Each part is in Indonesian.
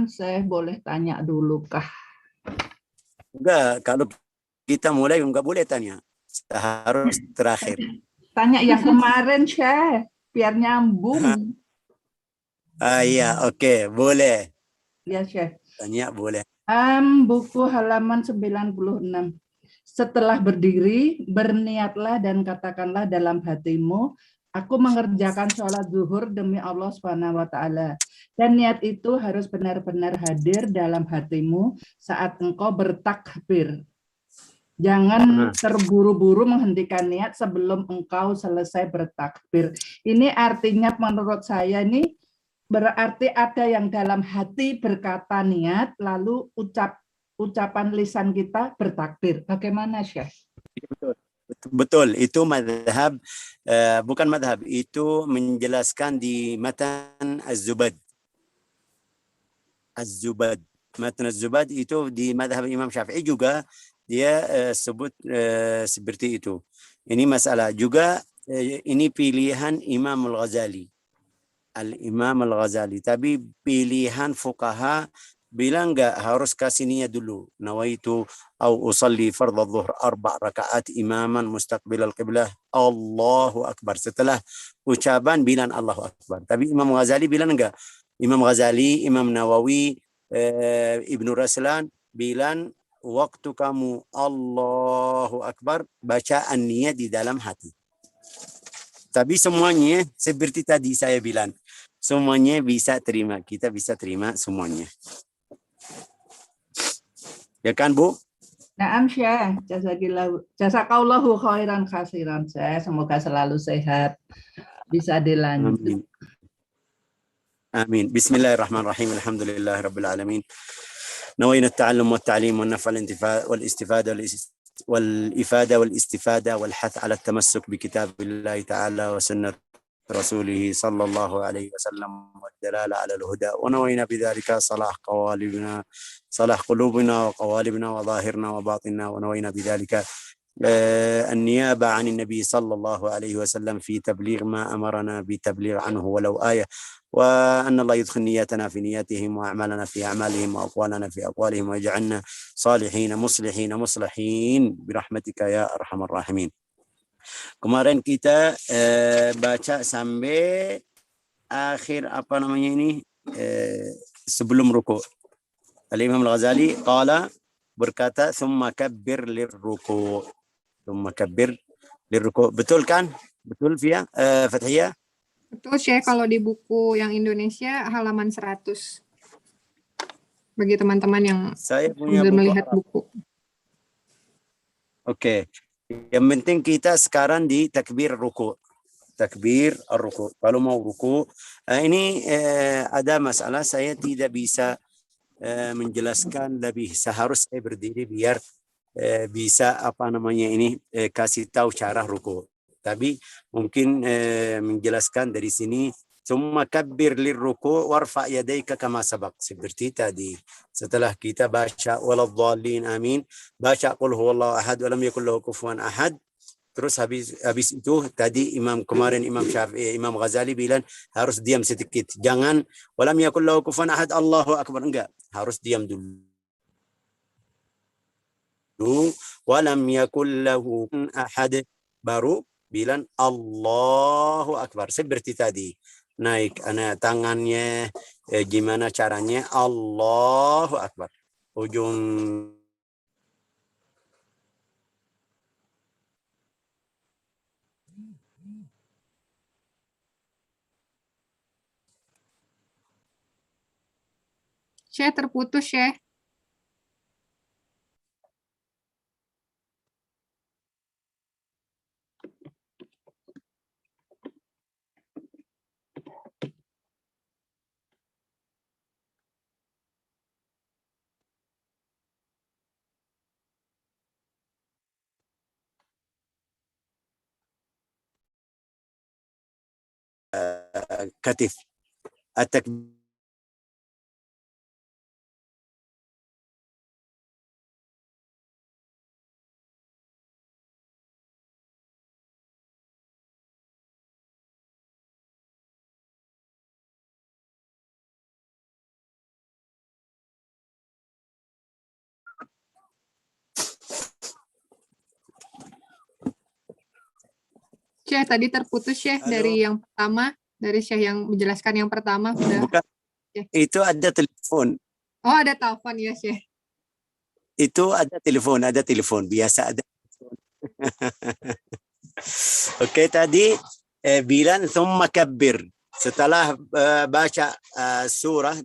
saya boleh tanya dulu kah? Enggak, kalau kita mulai enggak boleh tanya. Harus terakhir. Tanya yang kemarin, Syekh, biar nyambung. Iya, oke, boleh. Ya, Syekh. Tanya boleh. Buku halaman 96. Setelah berdiri, berniatlah dan katakanlah dalam hatimu, aku mengerjakan sholat zuhur demi Allah Subhanahu wa Ta'ala. Dan niat itu harus benar-benar hadir dalam hatimu saat engkau bertakbir. Jangan terburu-buru menghentikan niat sebelum engkau selesai bertakbir. Ini artinya menurut saya ini berarti ada yang dalam hati berkata niat, lalu ucapan lisan kita bertakbir. Bagaimana, Syekh? Betul, itu madhab, bukan madhab, itu menjelaskan di matan Az-Zubad. Az-Zubad. Matan Az-Zubad itu di madhab Imam Syafi'i juga dia sebut seperti itu. Ini masalah juga, ini pilihan Imam Al-Ghazali. Al-Imam Al-Ghazali. Tapi pilihan fuqaha bilang enggak, harus kasih niat dulu. Nawaitu au usalli fardhu dhuhr 4 rakaat imaman mustaqbil al-qiblah. Allahu akbar. Setelah ucapan bilang Allahu akbar. Tapi Imam Ghazali bilang enggak. Imam Ghazali, Imam Nawawi, Ibnu Raslan bilang waktu kamu Allahu akbar, bacaan niat di dalam hati. Tapi semuanya seperti tadi saya bilang, semuanya bisa terima. Kita bisa terima semuanya. Ya kan, Bu? Naam, Syekh. Jazakallahu khairan khasiran, Syekh. Semoga selalu sehat. Bisa dilanjut. Amin. Amin. Bismillahirrahmanirrahim. Alhamdulillah rabbil alamin. نوينا التعلم والتعليم والنفع والإفادة والاستفادة والحث على التمسك بكتاب الله تعالى وسنة رسوله صلى الله عليه وسلم والدلالة على الهدى ونوينا بذلك صلاح قلوبنا وقوالبنا وظاهرنا وباطننا ونوينا بذلك النيابة عن النبي صلى الله عليه وسلم في تبليغ ما أمرنا بتبليغ عنه ولو آية وأن الله يدخل نياتنا في نياتهم وأعمالنا في أعمالهم وأقوالنا في أقوالهم ويجعلنا صالحين مصلحين برحمتك يا أرحم الراحمين. Kemarin kita baca sampai akhir apa namanya ini sebelum ruku. Al-Imam Al-Ghazali qala berkata thumma kabbir lirruku. Thumma kabbir lirruku. Betul kan? Betul Fia? Fathiyah? Betul, Syekh. Kalau di buku yang Indonesia halaman 100. Bagi teman-teman yang saya punya belum buku melihat Arab. buku. Oke. Yang penting kita sekarang di takbir ruku. Takbir ruku. Kalau mau ruku, ini ada masalah saya tidak bisa menjelaskan lebih. Seharusnya saya berdiri biar bisa apa namanya ini kasih tahu cara ruku. Tapi mungkin menjelaskan dari sini ثم كبر للركوع وارفع يديك كما سبق seperti tadi. Setelah kita baca waladhdallin amin, baca qul huwallahu ahad wa lam yakul lahu kufuwan ahad. Terus habis itu tadi Imam Syafi'i, Imam Ghazali bilang harus diam sedikit. Jangan walam yakul lahu kufuwan ahad Allahu akbar, enggak. Harus diam dulu. Walam yakul lahu ahad baru bilang Allahu akbar seperti tadi. Naik tangannya gimana caranya Allahu akbar. Ujung Syekh terputus, Syekh. katif. At-takbir Syekh tadi terputus Syekh Halo. dari yang pertama, dari Syekh yang menjelaskan yang pertama udah. Bukan, itu ada telepon. Oh, ada telepon ya Syekh. Itu ada telepon biasa ada. Oke, tadi bilang thumma kabbir. Setelah baca surah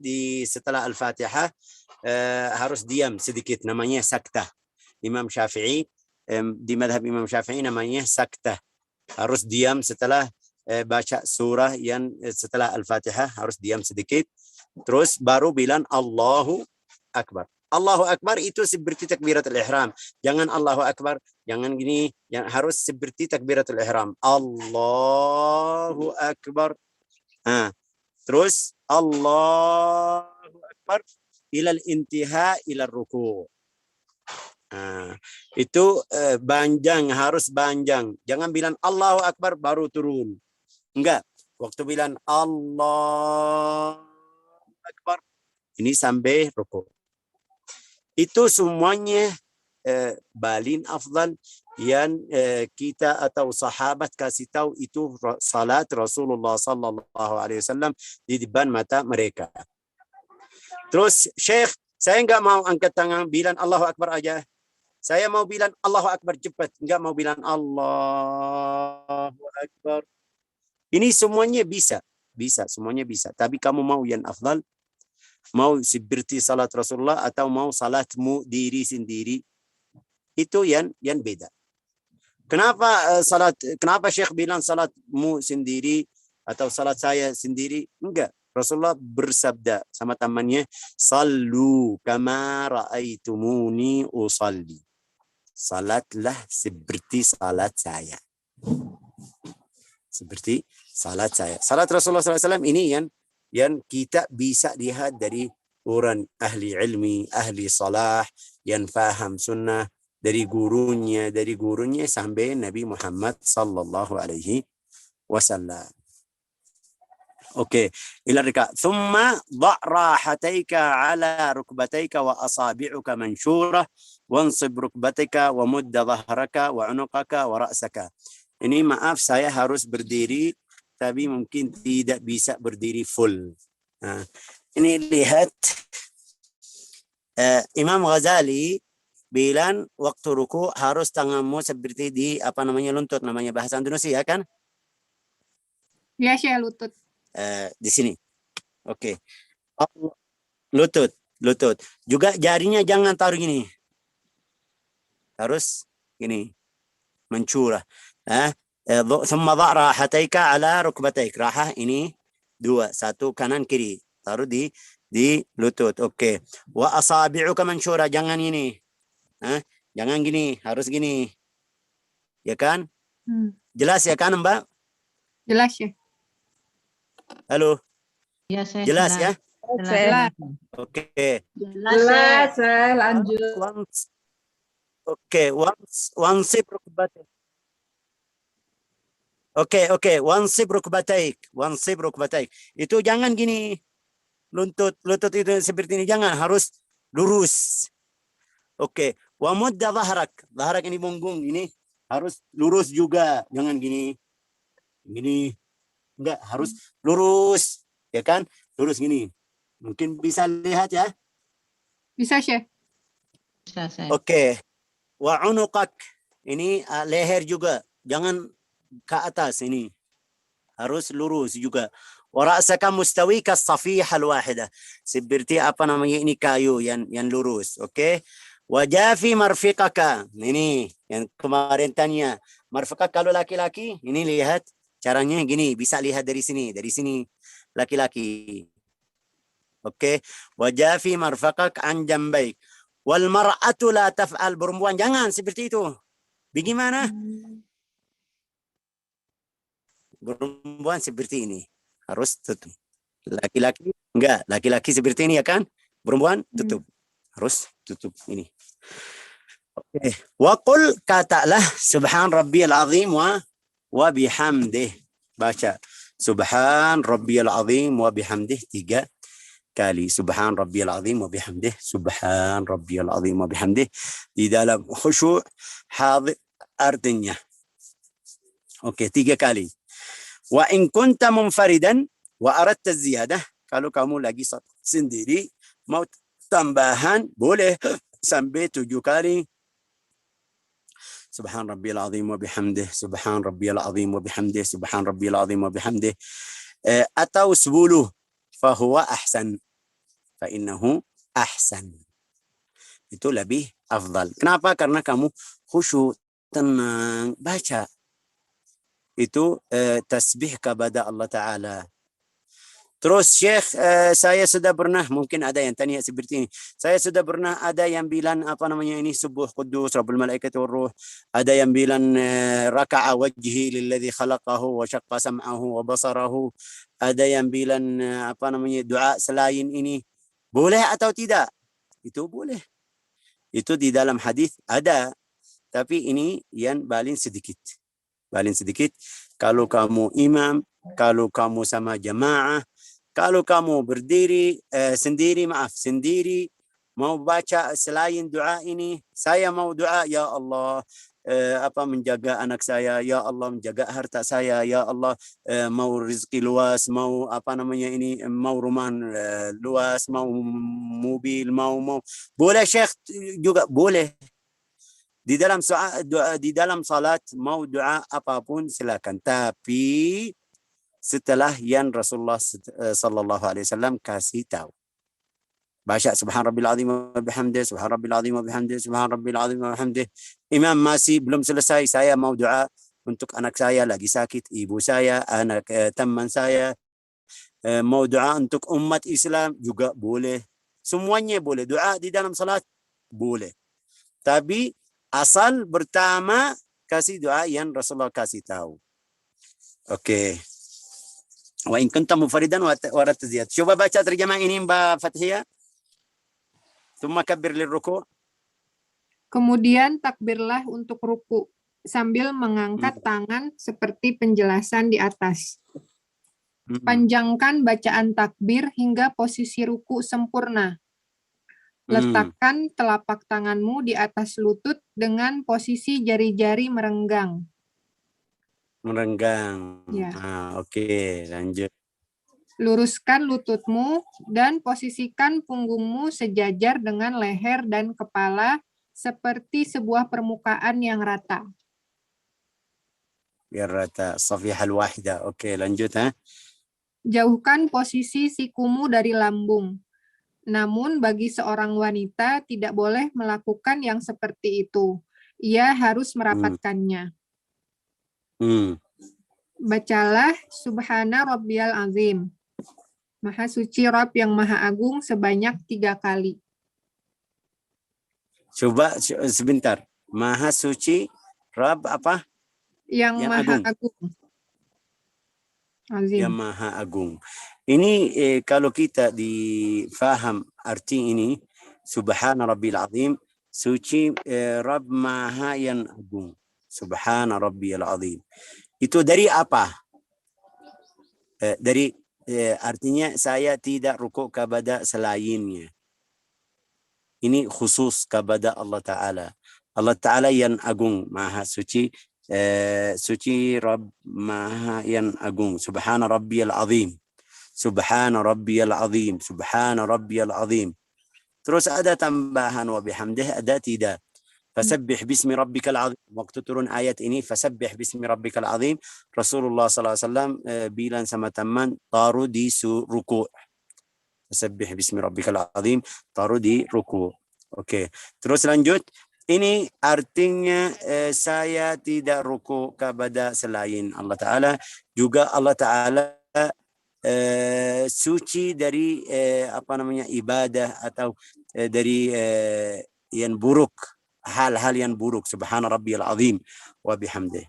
setelah Al-Fatihah harus diam sedikit, namanya saktah. Imam Syafi'i di madhab Imam Syafi'i namanya saktah. Harus diam setelah baca surah yang setelah Al-Fatihah, harus diam sedikit. Terus baru bilang Allahu Akbar. Allahu Akbar itu seperti takbiratul ihram. Jangan Allahu Akbar, jangan gini, yang harus seperti takbiratul ihram. Allahu Akbar. Terus Allahu Akbar ilal intiha ilal ruku'. Itu panjang, harus panjang. Jangan bilang Allahu Akbar baru turun. Enggak. Waktu bilang Allahu Akbar, ini sampai ruku'. Itu semuanya balin afdal yang kita atau sahabat kasih tahu, itu salat Rasulullah sallallahu alaihi wasallam di depan mata mereka. Terus Syekh, saya enggak mau angkat tangan bilang Allahu Akbar aja. Saya mau bilang Allahu Akbar cepat, enggak mau bilang Allahu Akbar. Ini semuanya bisa, semuanya bisa. Tapi kamu mau yang afdal, mau seperti salat Rasulullah atau mau salatmu diri sendiri, itu yang beda. Kenapa Syekh bilang salatmu sendiri atau salat saya sendiri? Enggak. Rasulullah bersabda sama temannya, "Sallu kama ra'aitumuni usalli." Salatlah seperti salat saya. Seperti salat saya. Salat Rasulullah SAW ini yang kita bisa lihat dari orang ahli ilmi, ahli salah, yang faham sunnah, dari gurunya sampai Nabi Muhammad sallallahu alaihi wasallam. Oke, ila rika. Thumma dha' rahataika ala rukbataika wa asabi'uka mansyurah wansib rukbataika wa mudda dhahraka wa unuqaka wa ra'saka. Ini maaf, saya harus berdiri, tapi mungkin tidak bisa berdiri full. Ini lihat Imam Ghazali bilang waktu ruku harus tanganmu seperti di lutut, namanya bahasa Indonesia kan? Ya Syekh, lutut. Di sini. Oke. Lutut. Juga jarinya jangan taruh gini. Harus gini. Mencurah. ثم ضع راحتيك على ركبتيك. Rahah ini dua, satu kanan kiri. Taruh di lutut. Oke. Wa asabi'uka mansyura, jangan ini. Jangan gini, harus gini. Ya kan? Jelas ya kan, Mbak? Jelas ya. Halo. Ya, saya Jelas ya? Jelas. Oke. Jelas, lanjut. Oke, wansib rukbataik. Oke, wansib rukbataik. Itu jangan gini. Lutut itu seperti ini, jangan, harus lurus. Oke, wa mudda dhahrak. Dhahrak ini punggung ini harus lurus juga, jangan gini. Enggak, harus lurus, ya kan? Lurus gini. Mungkin bisa lihat ya? Bisa Syekh. Bisa, saya. Oke. Wa unuqak. Ini leher juga. Jangan ke atas ini. Harus lurus juga. Wa ra'saka mustawi kas-safihah al-wahidah. Seperti ini kayu yang lurus, oke? Wa jafi marfiqaka. Ini yang kemarin tanya. Marfiqak kalau laki-laki, ini lihat caranya gini, bisa lihat dari sini laki-laki. Oke, wajafi marfaqak an jambaik. Wal mar'atu la taf'al, perempuan jangan seperti itu. Bagaimana? Perempuan seperti ini, harus tutup. Laki-laki enggak, laki-laki seperti ini ya kan? Perempuan tutup. Harus tutup ini. Oke, wa qul, katalah subhan rabbiyal azim wa bihamdih. Baca subhan rabbiyal azim wa bihamdih 3 kali. Subhan rabbiyal azim wa bihamdih. Subhan rabbiyal azim wa bihamdih. Di dalam khusyuk hadir artinya. Oke, 3 kali. Wa in kunta munfaridan wa aradta ziyadah, kalau kamu lagi sendiri mau tambahan boleh sampai 7 kali. Subhan rabbiyal azim wa bihamdih, subhan rabbiyal azim wa bihamdih, subhan rabbiyal azim wa bihamdih. Atau 10, fahuwa ahsan, fa innahu ahsan. Itu lebih afdal. Kenapa? Karena kamu khusyuk, tenang, baca. Itu tasbih kepada Allah Ta'ala. Terus Syekh, saya sudah pernah, mungkin ada yang tanya seperti ini. Saya sudah pernah ada yang bilang apa namanya ini, subuh kudus rabbul malaikati war ruh. Ada yang bilang raka'a wajhi lilladzi khalaqahu wa syaqqa sam'ahu wa basarahu. Ada yang bilang apa namanya doa selain ini. Boleh atau tidak? Itu boleh. Itu di dalam hadis ada. Tapi ini yang paling sedikit. Paling sedikit. Kalau kamu imam, kalau kamu sama jamaah, kalau kamu berdiri sendiri mau baca selain doa ini, saya mau doa, ya Allah menjaga anak saya, ya Allah menjaga harta saya, ya Allah mau rezeki luas, mau mau rumah luas, mau mobil, mau boleh Syekh juga boleh. Di dalam salat mau doa apapun silakan, tapi setelah yang Rasulullah sallallahu alaihi wasallam kasih tahu. Baca subhan rabbil azim wa bihamdih, subhan rabbil azim wa bihamdih, subhan rabbil azim wa bihamdih. Imam masih belum selesai, saya mau doa untuk anak saya lagi sakit, ibu saya, anak teman saya, mau doa untuk umat Islam juga boleh. Semuanya boleh. Doa di dalam salat boleh. Tapi asal pertama kasih doa yang Rasulullah kasih tahu. Oke. Wa in kunta munfaridan wa aradta ziyadah. Coba baca terjemah ini Mbak Fathia. Tsumma kabbir lirruku'. Kemudian takbirlah untuk ruku sambil mengangkat tangan seperti penjelasan di atas. Panjangkan bacaan takbir hingga posisi ruku sempurna. Letakkan telapak tanganmu di atas lutut dengan posisi jari-jari merenggang. Merenggang. Ya. Oke, lanjut. Luruskan lututmu dan posisikan punggungmu sejajar dengan leher dan kepala seperti sebuah permukaan yang rata. Biar rata, safihah al-wahida. Oke, lanjut Jauhkan posisi sikumu dari lambung. Namun bagi seorang wanita tidak boleh melakukan yang seperti itu. Ia harus merapatkannya. Bacalah Subhana Rabbiyal Azim. Maha suci Rabb yang Maha Agung sebanyak 3 kali. Coba sebentar. Maha suci Rabb apa? Yang Maha Agung. Azim. Yang Maha Agung. Ini kalau kita difaham arti ini, Subhana Rabbil Azim, suci Rabb Maha yang Agung. Subhana Rabbil Azim. Itu dari apa? Dari artinya saya tidak rukuk kepada selainnya. Ini khusus kepada Allah Ta'ala. Allah Ta'ala yang agung, maha suci, suci Rabb maha yang agung. Subhana Rabbiyal Azim. Subhana Rabbiyal Azim. Subhana Rabbiyal Azim. Terus ada tambahan wa bihamdih, ada tidak. Fasabbih bismi rabbikal azim. Waktu turun ayat ini, fasabbih bismi rabbikal azim, Rasulullah SAW bilang sama teman, taruh di ruku'. Fasabbih bismi rabbikal azim, taruh di ruku'. Oke. Terus lanjut. Ini artinya saya tidak ruku' kepada selain Allah Ta'ala. Juga Allah Ta'ala suci dari ibadah atau dari yang buruk. Hal-hal yang buruk. Subhana Rabbiyal Azim wa bihamdih.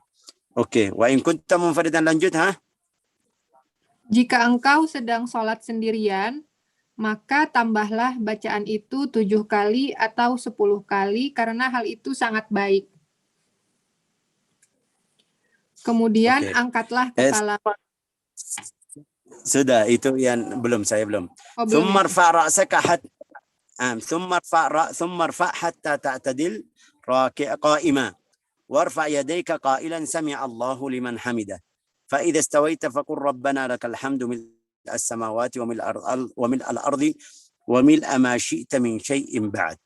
Oke. Wa in kunta munfaridan, lanjut Jika engkau sedang sholat sendirian, maka tambahlah bacaan itu 7 kali atau 10 kali karena hal itu sangat baik. Kemudian angkatlah kepala. Sudah, itu yang saya belum. Belum. ثم ارفع حتى تعتدل قائما وارفع يديك قائلا سمع الله لمن حمده فإذا استويت فقل ربنا لك الحمد ملء السماوات وملء الأرض وملء ما شئت من شيء بعد.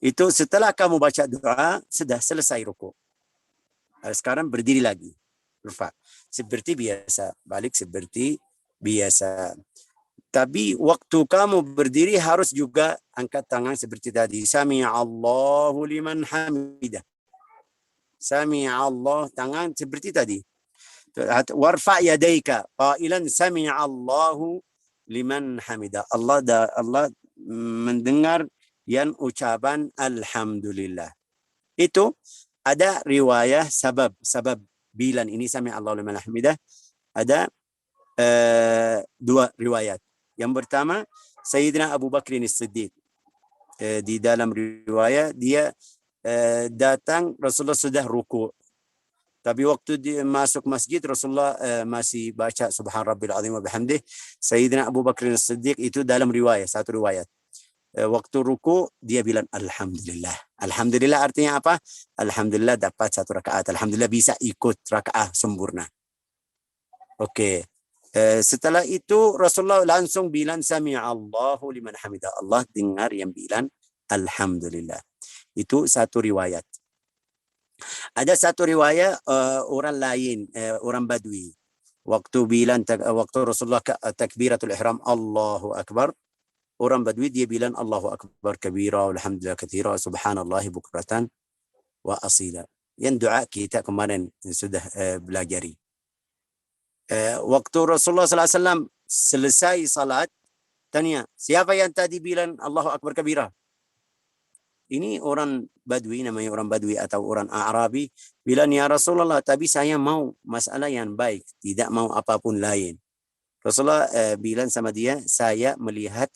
Itu setelah kamu baca doa, sudah selesai ruku. Sekarang berdiri lagi. Rufa. Seperti biasa. Balik seperti biasa. Tapi waktu kamu berdiri harus juga angkat tangan seperti tadi. Sami'allahu liman hamidah. Sami'allah, tangan seperti tadi. Warfa' yadaika qailan sami'allahu liman hamidah. Allah mendengar yang ucapan alhamdulillah. Itu ada riwayah sabab bilan ini sami'allahu liman hamidah. Ada dua riwayat. Yang pertama, Sayyidina Abu Bakr As-Siddiq. Di dalam riwayat dia datang, Rasulullah sudah ruku. Tapi waktu dia masuk masjid, Rasulullah masih baca Subhan Rabbil Azim wa bihamdih. Sayyidina Abu Bakr As-Siddiq itu dalam riwayat, satu riwayat. Waktu ruku dia bilang Alhamdulillah. Alhamdulillah artinya apa? Alhamdulillah dapat satu rakaat. Alhamdulillah bisa ikut rakaat sempurna. Oke. Setelah itu Rasulullah langsung bilang sami'allahu liman hamidah. Allah dengar yang bilang alhamdulillah. Itu satu riwayat. Ada satu riwayat orang lain, orang Badui. Waktu Rasulullah takbiratul ihram Allahu akbar, orang Badui dia bilang Allahu akbar kabira walhamdulillah katsira subhanallahi bukratan wa asila. Yang doa kita kemarin sudah belajari. Waktu Rasulullah SAW selesai salat, tanya, siapa yang tadi bilang Allahu Akbar kabira? Ini orang Badui, namanya orang Badui atau orang Arabi, bilang, ya Rasulullah, tapi saya mau masalah yang baik, tidak mau apapun lain. Rasulullah bilang sama dia, saya melihat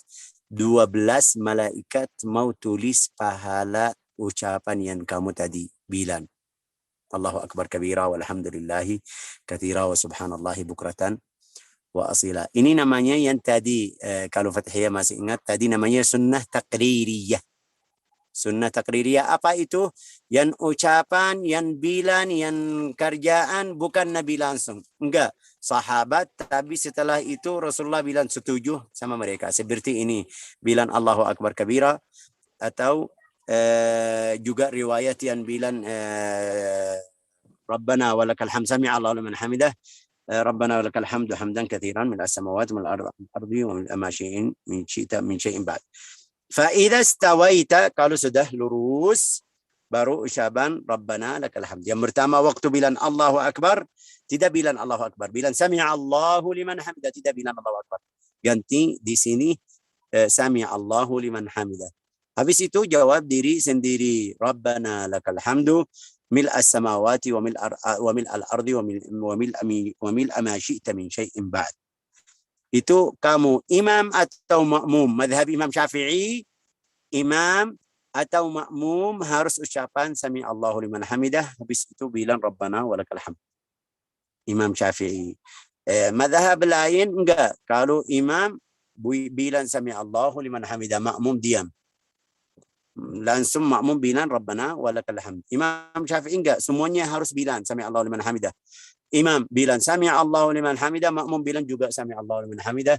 12 malaikat mau tulis pahala ucapan yang kamu tadi bilang. Allahu Akbar kabira walhamdulillahi katsira wa subhanallahi bukratan wa asila. Ini namanya yang tadi kalau Fathiyah masih ingat tadi namanya sunnah taqririyah. Sunnah taqririyah apa itu? Yang ucapan, yang bilan, yang kerjaan bukan Nabi langsung. Enggak, sahabat, tapi setelah itu Rasulullah bilang setuju sama mereka. Seperti ini, bilang Allahu Akbar kabira atau juga riwayat yang bilang Rabbana walakal hamd sami'a Allahu liman hamidah Rabbana walakal hamdu hamdan katsiran min as-samawati wal ardi wa min ma syai'in min syai'in ba'd. Fa idza stawaita, kalau sudah lurus baru ucapan Rabbana lakal hamd. Yang pertama waktu bilang Allahu Akbar tidak bilang Allahu Akbar, bilang sami'a Allahu liman hamidah, tidak bilang Allahu Akbar. Ganti di sini sami'a Allahu liman hamidah. Habis itu jawab diri sendiri. Rabbana lakal hamdu mil as-samawati wa mil al-ardi wa mil ma syi'ta min syai'in ba'd. Itu kamu imam atau makmum. Madhab Imam Syafi'i, imam atau makmum harus ucapan sami Allahu liman hamidah. Habis itu bilang Rabbana walakal hamd. Imam Syafi'i. Madhab lain enggak. Kalau imam bilang sami Allahu liman hamidah, makmum diam. Langsung makmum bilang Rabbana walakal hamd. Imam Syafi'i enggak, semuanya harus bilang sami Allahu liman hamidah. Imam bilang sami Allahu liman hamidah, makmum bilang juga sami Allahu liman hamidah.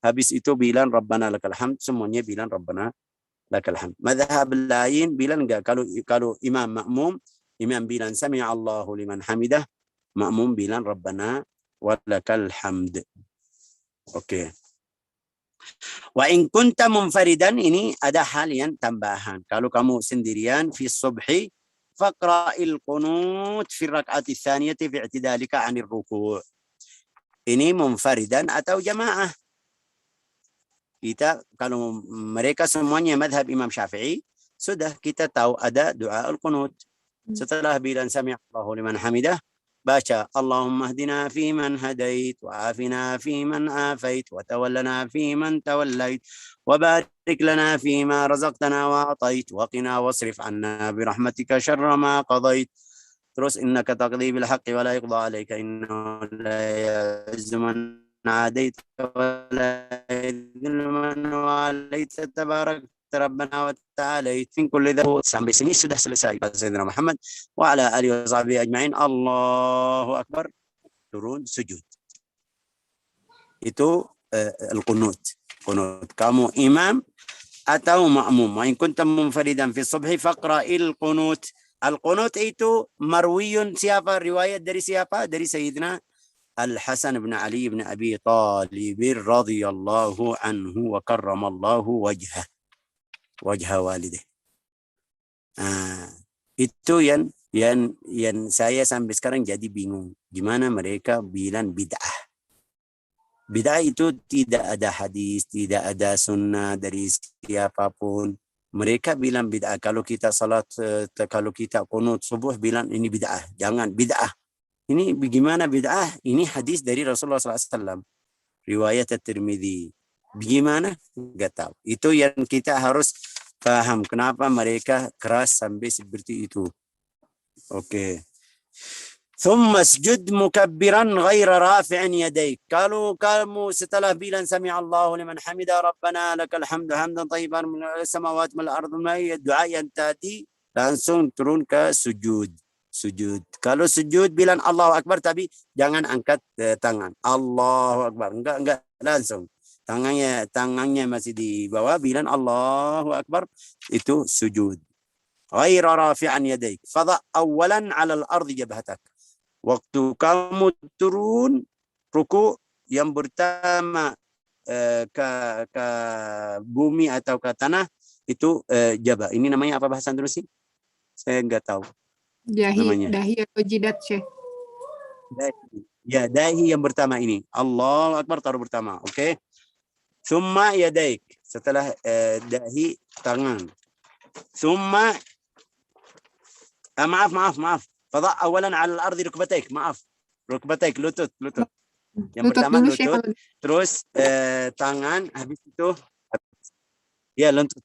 Habis itu bilang Rabbana lakal hamd, semuanya bilang Rabbana lakal hamd. Mazhab lain bilang enggak, kalau imam makmum, imam bilang sami Allahu liman hamidah, makmum bilang Rabbana walakal hamd. Oke. Wa in kunta munfaridan, ini ada hal yang tambahan. Kalau kamu sendirian fi subhi faqra'il qunut fi rak'ati tsaniyati fi i'tidalika 'anil ruku'. Ini munfaridan atau jamaah. Kita kalau mereka semuanya madhab Imam Syafi'i, sudah kita tahu ada doa al-qunut. Setelah bilang sami Allahu liman hamidah, baca Allahumma hdina fi man hadait wa afina fi man afait wa tawallana fi man tawallait wa barik lana fi ma razaqtana wa atait wa qina wasrif anna bi rahmatika syarra ma qadait. Terus innaka taqdi bil haqqi wa la yuqda alayka innahu la ya'izzu man adait wa la yadhillu man walayta tabarakta Rabbana wa ta'ala min kulli dhanbin. Sampai sini sudah selesai. Sayyidina Muhammad wa ala alihi wa sahbihi ajma'in. Allahu akbar. Turun sujud. Itu al-qunut. Qunut. Kamu imam atau ma'mum. Wa in kuntum munfaridan fi subhi faqra'il qunut. Al-qunut itu marwiyun siapa? Riwayat dari siapa? Dari Sayyidina Al-Hasan bin Ali bin Abi Talib radhiyallahu anhu wa karramallahu wajha walidih. Itu yang saya sampai sekarang jadi bingung. Gimana mereka bilang bid'ah. Bid'ah itu tidak ada hadis, tidak ada sunnah dari siapapun. Mereka bilang bid'ah. Kalau kita salat, kalau kita qunut subuh bilang ini bid'ah. Jangan bid'ah. Ini bagaimana bid'ah? Ini hadis dari Rasulullah SAW. Riwayat At-Tirmidzi. Bagaimana? Enggak tahu. Itu yang kita harus paham. Kenapa mereka keras sampai seperti itu. Oke. ثم اسجد مكبرا غير رافع يديك. Kalau kamu setelah bilang sami Allahu liman hamida rabbana lakal hamdu hamdan thayyiban min as-samawati wal ardi, doa yang tadi langsung turun ke sujud. Kalau sujud bilang Allahu akbar tapi jangan angkat tangan. Allahu akbar. Enggak langsung. Tangannya masih di bawah, bilang Allahu akbar, itu sujud. غير رافعا يديك فضع أولا على الأرض جبهتك. Waktu kamu turun ruku, yang pertama ke bumi atau ke tanah itu jabah. Ini namanya apa bahasa Indonesia? Saya enggak tahu. Dahi atau jidat, Syekh. Dahi. Ya, dahi yang pertama ini. Allahu akbar taruh pertama. Oke. Summa yadaik. Setelah dahi tangan. Summa maaf. Fadha awalan 'ala al-ardi rukbataik. Maaf. Rukbataik, lutut. Yang pertama lutut, terus tangan, habis itu ya lutut.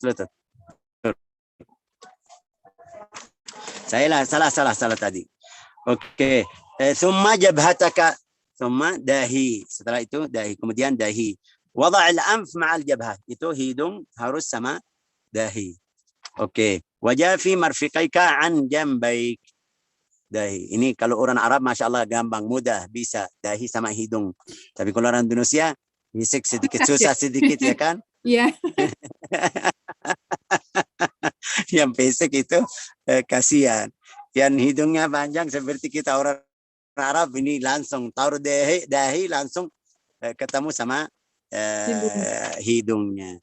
Saya salah tadi. Oke. Summa jabhataka. Summa dahi. Setelah itu dahi. Kemudian dahi. Wada'il anf ma'al jabhah. Itu hidung harus sama dahi. Oke. Wajafi marfiqaika an jambaik. Dahi. Ini kalau orang Arab Masya Allah gampang, mudah, bisa. Dahi sama hidung. Tapi kalau orang Indonesia bisik sedikit, susah sedikit ya kan? Iya. Yang pesek itu kasihan. Yang hidungnya panjang seperti kita orang Arab ini langsung taruh dahi langsung ketemu sama hidungnya.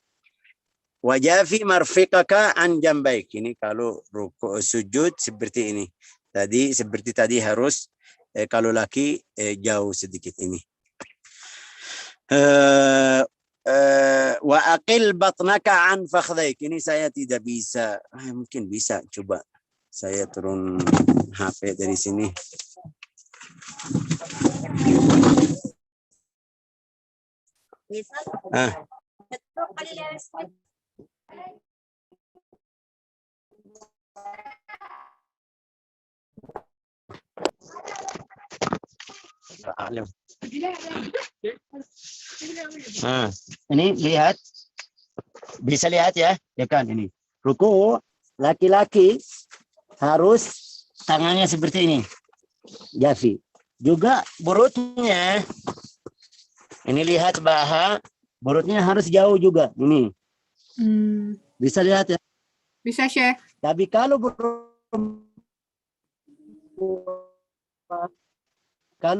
Wajafi marfiqaka an jambaik. Ini kalau ruku sujud seperti ini. Seperti tadi harus kalau laki jauh sedikit ini. Wa aqil batnaka an fakhdhaik. Ini saya tidak bisa. Mungkin bisa, coba saya turun HP dari sini. Ini lihat, bisa lihat ya kan ini. Ruku laki-laki harus tangannya seperti ini, jafi. Juga perutnya, ini lihat baha, perutnya harus jauh juga. Ini, bisa lihat ya? Bisa, Syekh. Tapi kalau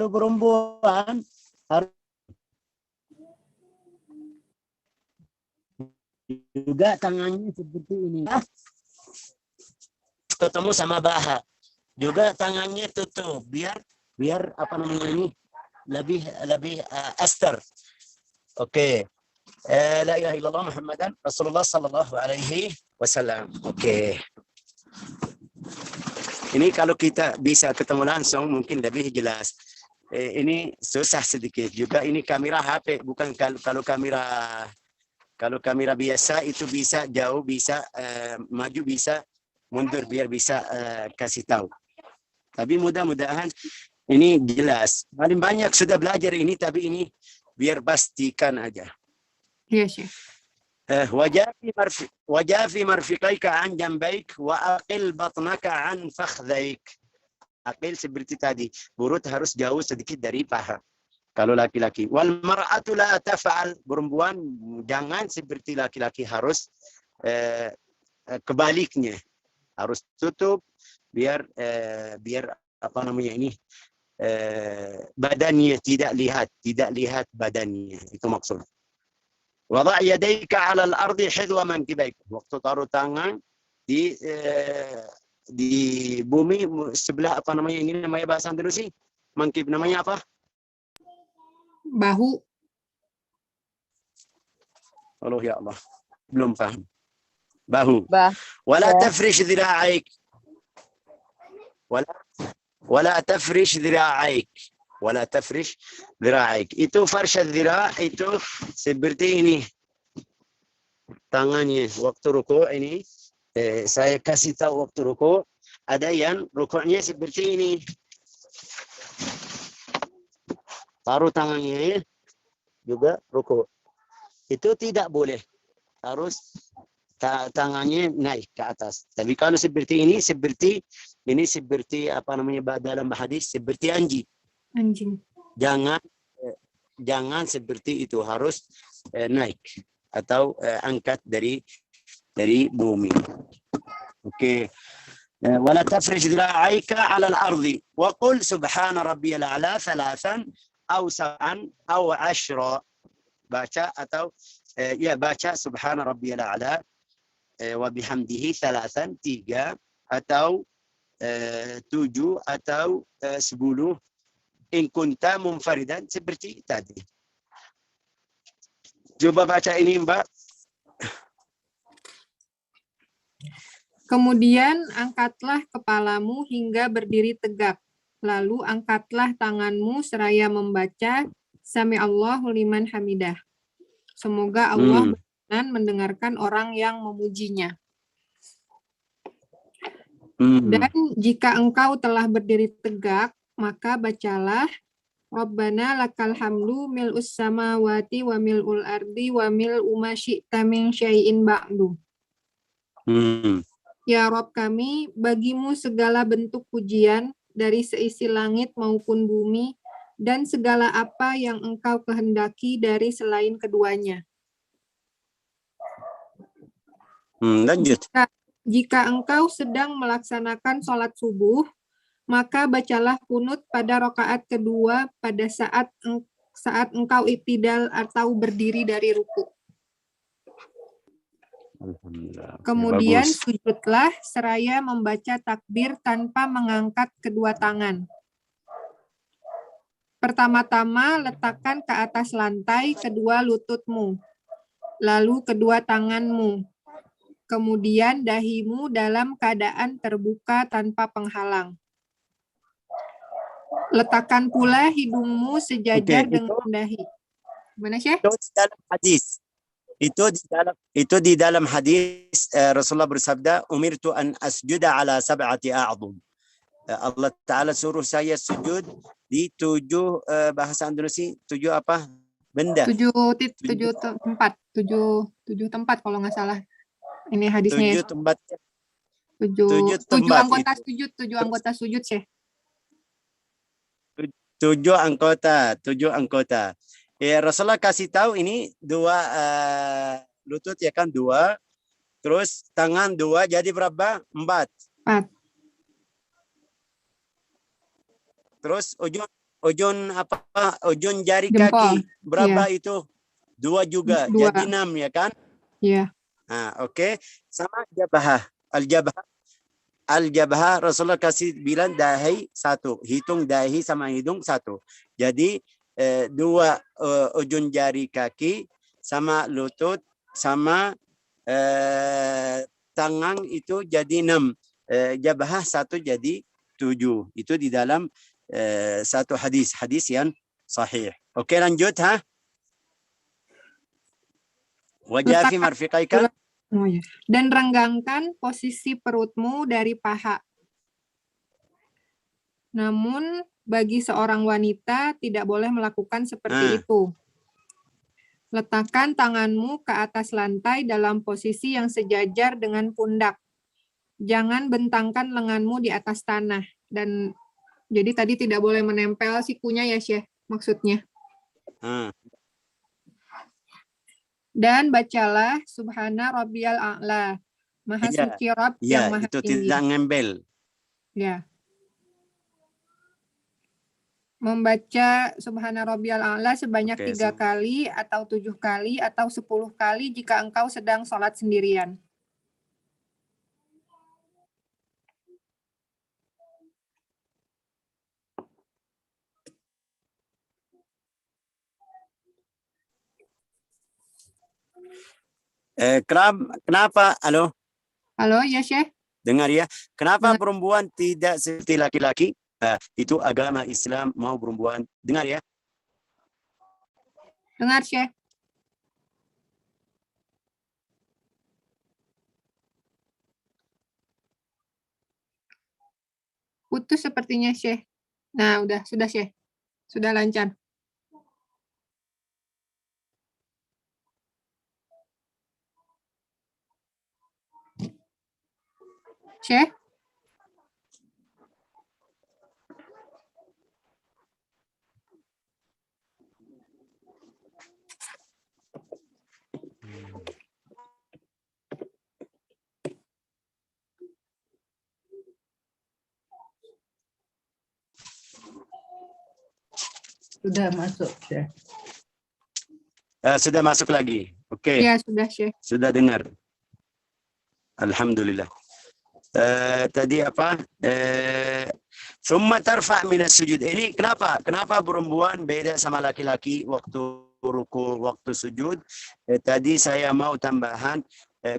perempuan harus juga tangannya seperti ini, ketemu sama baha, juga tangannya tutup biar apa namanya ini lebih aster. Oke. La ilaha illallah Muhammadan Rasulullah sallallahu alaihi wasallam. Oke. Ini kalau kita bisa ketemu langsung mungkin lebih jelas. Ini susah sedikit juga. Ini kamera HP, bukan kalau kamera biasa itu bisa jauh, bisa maju, bisa mundur biar bisa kasih tahu. Tapi mudah-mudahan ini jelas. Paling banyak sudah belajar ini, tapi ini biar pastikan aja. Iya, Syekh. وجافي مرفقيك عن جنبيك وأقل بطنك عن فخذيك. Aqil seperti tadi, perut harus jauh sedikit dari paha. Kalau laki-laki. Wal mar'atu la taf'al, perempuan jangan seperti laki-laki, harus kebaliknya. Harus tutup biar apa namanya ini, badannya tidak lihat badannya. Itu maksud. Wada' yadayka 'ala al-ardi hidwa mankibaik. Waktu taruh tangan di bumi sebelah apa namanya ini, namanya bahasa Indonesia mankib, namanya apa? Bahu. Allah ya Allah, belum paham. Bahu. Wala tafrish dhira'aik. Wala tafrish dhira'aik. Wala tafrish dhira'aik. Itu farsha dhira' itu seperti ini. Tangannya waktu ruku' ini. Saya kasih tahu waktu ruku', ada yang rukuknya seperti ini. Taruh tangannya juga ruku'. Itu tidak boleh. Harus tangannya naik ke atas. Tapi kalau seperti ini seperti apa namanya dalam hadis, seperti anjing. Jangan seperti itu, harus naik atau angkat dari bumi. Oke. ولا تفرج ذراعيك على الأرض وقل سبحان ربي الأعلى 3 أو 7 أو 10. baca atau baca subhana rabbiyal a'la wa bihamdihi 3 atau 7 atau 10 in kunta munfaridan, seperti tadi. Coba baca ini, Mbak. Kemudian angkatlah kepalamu hingga berdiri tegak. Lalu angkatlah tanganmu seraya membaca Sami Allahu liman hamidah. Semoga Allah berkenan mendengarkan orang yang memujinya. Dan jika engkau telah berdiri tegak, maka bacalah Rabbana lakal hamdu mil'us samawati wa mil'ul ardi wa mil'u ma syi'ta min syai'in ba'du. Ya Rabb kami, bagimu segala bentuk pujian dari seisi langit maupun bumi, dan segala apa yang engkau kehendaki dari selain keduanya. Lanjut. Jika engkau sedang melaksanakan sholat subuh, maka bacalah kunut pada rakaat kedua pada saat engkau iktidal atau berdiri dari ruku. Kemudian sujudlah seraya membaca takbir tanpa mengangkat kedua tangan. Pertama-tama letakkan ke atas lantai kedua lututmu, lalu kedua tanganmu, kemudian dahimu dalam keadaan terbuka tanpa penghalang. Letakkan pula hidungmu sejajar dengan dahi. Gimana, Syekh? Itu di dalam hadis Rasulullah bersabda, umirtu an asjuda ala 7 a'dhum. Allah Ta'ala suruh saya sujud di 7 bahasa Indonesia 7 apa? Benda. 7 tempat kalau nggak salah. Ini hadisnya 7 tempat. 7 anggota itu. Sujud, 7 anggota sujud, Syekh. 7 anggota. Rasulullah kasih tahu ini 2 lutut ya kan, 2. Terus tangan 2, jadi berapa? 4. Terus ujung jari jempol. Kaki berapa itu? 2 juga, 2. jadi 6 ya kan? Iya. Oke. Sama jabah. Al-jabah Rasulullah kasih bilang dahi 1. Hitung dahi sama hidung 1. Jadi 2 ujung jari kaki sama lutut sama tangan itu jadi 6. Jabah 1 jadi 7. Itu di dalam satu hadis yang sahih. Oke, lanjut ha. Wajah fi marfiqaika. Dan renggangkan posisi perutmu dari paha. Namun bagi seorang wanita tidak boleh melakukan seperti itu. Letakkan tanganmu ke atas lantai dalam posisi yang sejajar dengan pundak. Jangan bentangkan lenganmu di atas tanah. Dan jadi tadi tidak boleh menempel sikunya ya Syekh, maksudnya. Dan bacalah Subhana Rabbiyal A'la. Maha Iya, suci Rabb ya, yang maha itu tinggi. tidak ngembel. Ya. Membaca Subhana Rabbiyal A'la sebanyak Oke, 3 kali atau 7 kali atau 10 kali jika engkau sedang sholat sendirian. Kenapa, halo, Halo, ya Syekh? dengar ya, kenapa Dengar. perempuan tidak seperti laki-laki? Itu agama Islam mau perempuan, dengar ya. Dengar Syekh. Putus sepertinya Syekh. Nah, sudah Syekh. Sudah lancar. Syekh? Sudah masuk, Syekh. Sudah masuk lagi. Oke. Ya, sudah Syekh. Sudah dengar. Alhamdulillah. Tadi apa? Summa tarfa' minas sujud. Ini kenapa? Kenapa perempuan beda sama laki-laki waktu ruku, waktu sujud? Tadi saya mau tambahan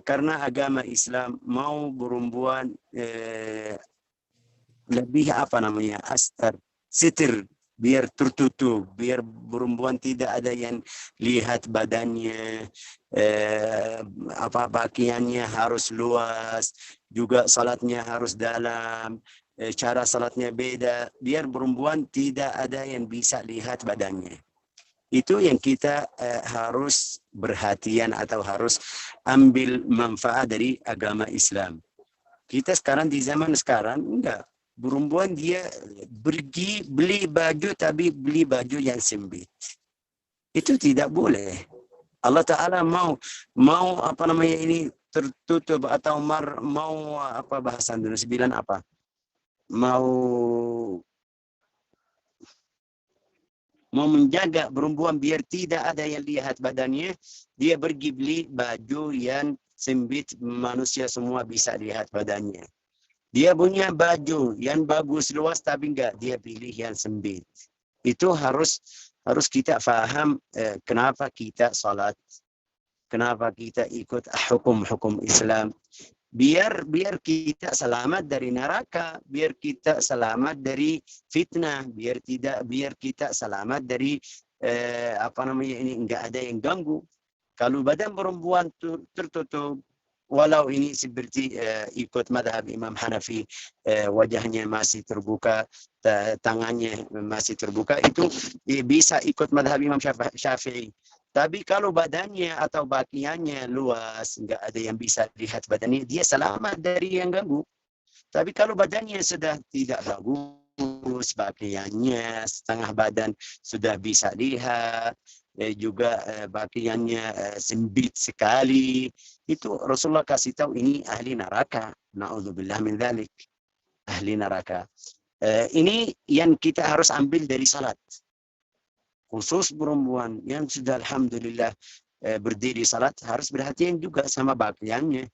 karena agama Islam mau perempuan lebih apa namanya? Astar, sitir, biar tertutup, biar perempuan tidak ada yang lihat badannya, apa pakaiannya harus luas, juga salatnya harus dalam, cara salatnya beda, biar perempuan tidak ada yang bisa lihat badannya. Itu yang kita harus perhatian atau harus ambil manfaat dari agama Islam. Kita sekarang di zaman sekarang enggak. Perempuan dia pergi beli baju tapi beli baju yang sempit. Itu tidak boleh. Allah Ta'ala mau apa namanya ini tertutup atau mau apa bahasa Indonesia bilang apa? Mau menjaga perempuan biar tidak ada yang lihat badannya. Dia pergi beli baju yang sempit, manusia semua bisa lihat badannya. Dia punya baju yang bagus luas tapi enggak, dia pilih yang sempit. Itu harus kita faham kenapa kita salat, kenapa kita ikut hukum Islam. Biar kita selamat dari neraka, biar kita selamat dari fitnah, biar kita selamat dari apa namanya ini enggak ada yang ganggu. Kalau badan perempuan tertutup, walau ini seperti ikut madhab Imam Hanafi, wajahnya masih terbuka, tangannya masih terbuka, itu bisa ikut madhab Imam Syafi'i. Tapi kalau badannya atau pakaiannya luas, nggak ada yang bisa lihat badannya, dia selamat dari yang ganggu. Tapi kalau badannya sudah tidak bagus, pakaiannya setengah badan sudah bisa lihat, juga pakaiannya sempit sekali, itu Rasulullah kasih tahu ini ahli neraka. Na'udzubillah min dzalik. Ahli neraka. Ini yang kita harus ambil dari salat. Khusus perempuan yang sudah alhamdulillah berdiri salat harus perhatian juga sama pakaiannya.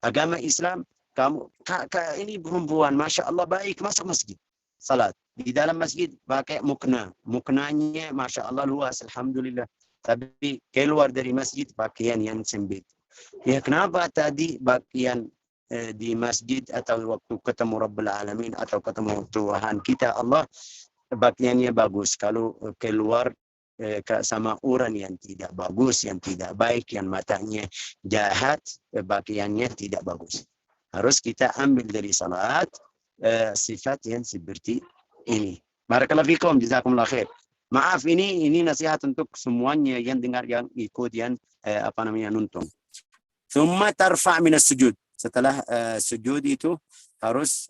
Agama Islam, kamu ini perempuan masya Allah baik masuk masjid salat. Di dalam masjid pakai muknanya masya Allah luas alhamdulillah. Tapi keluar dari masjid pakaian yang sempit. Ya kenapa tadi pakaian di masjid atau waktu ketemu Rabbul Alamin atau ketemu Tuhan kita Allah pakaiannya bagus. Kalau keluar sama orang yang tidak bagus, yang tidak baik, yang matanya jahat, pakaiannya tidak bagus. Harus kita ambil dari salat sifat yang seperti ini. Barakallahu fikum, jazakumullah khair. Maaf, ini nasihat untuk semuanya yang dengar, yang ikut, yang nonton. Thumma tarfa' min as-sujud. Setelah sujud itu harus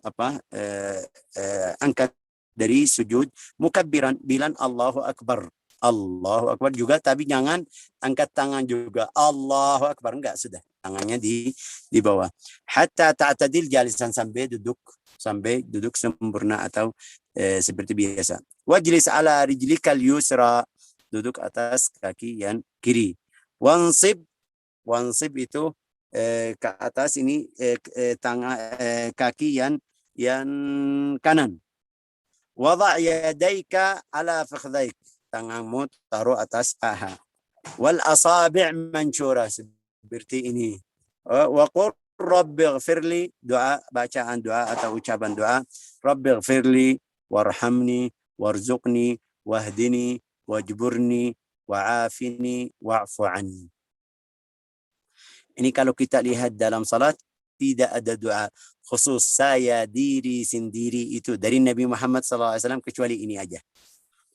angkat dari sujud, mukabbiran, bilang Allahu Akbar. Allahu Akbar juga, tapi jangan angkat tangan juga. Allahu Akbar, enggak, sudah. Tangannya di bawah. Hatta ta'tadil jalisan, sampai duduk sempurna atau seperti biasa. Wajlis ala rijlikal yusra, duduk atas kaki yang kiri. Wansib itu ke atas, ini kaki yang kanan. Wada' yadaika ala fakhdaik, tanganmu taruh atas paha. Wal asabi' mansyura, seperti ini. Wa qur rabbighfirli, doa, bacaan doa atau ucapan doa. Rabbighfirli warhamni warzuqni wahdini wajburni wa'afini wa'fu anni. Ini kalau kita lihat dalam salat, tidak ada doa khusus saya diri sendiri itu dari Nabi Muhammad SAW kecuali ini aja.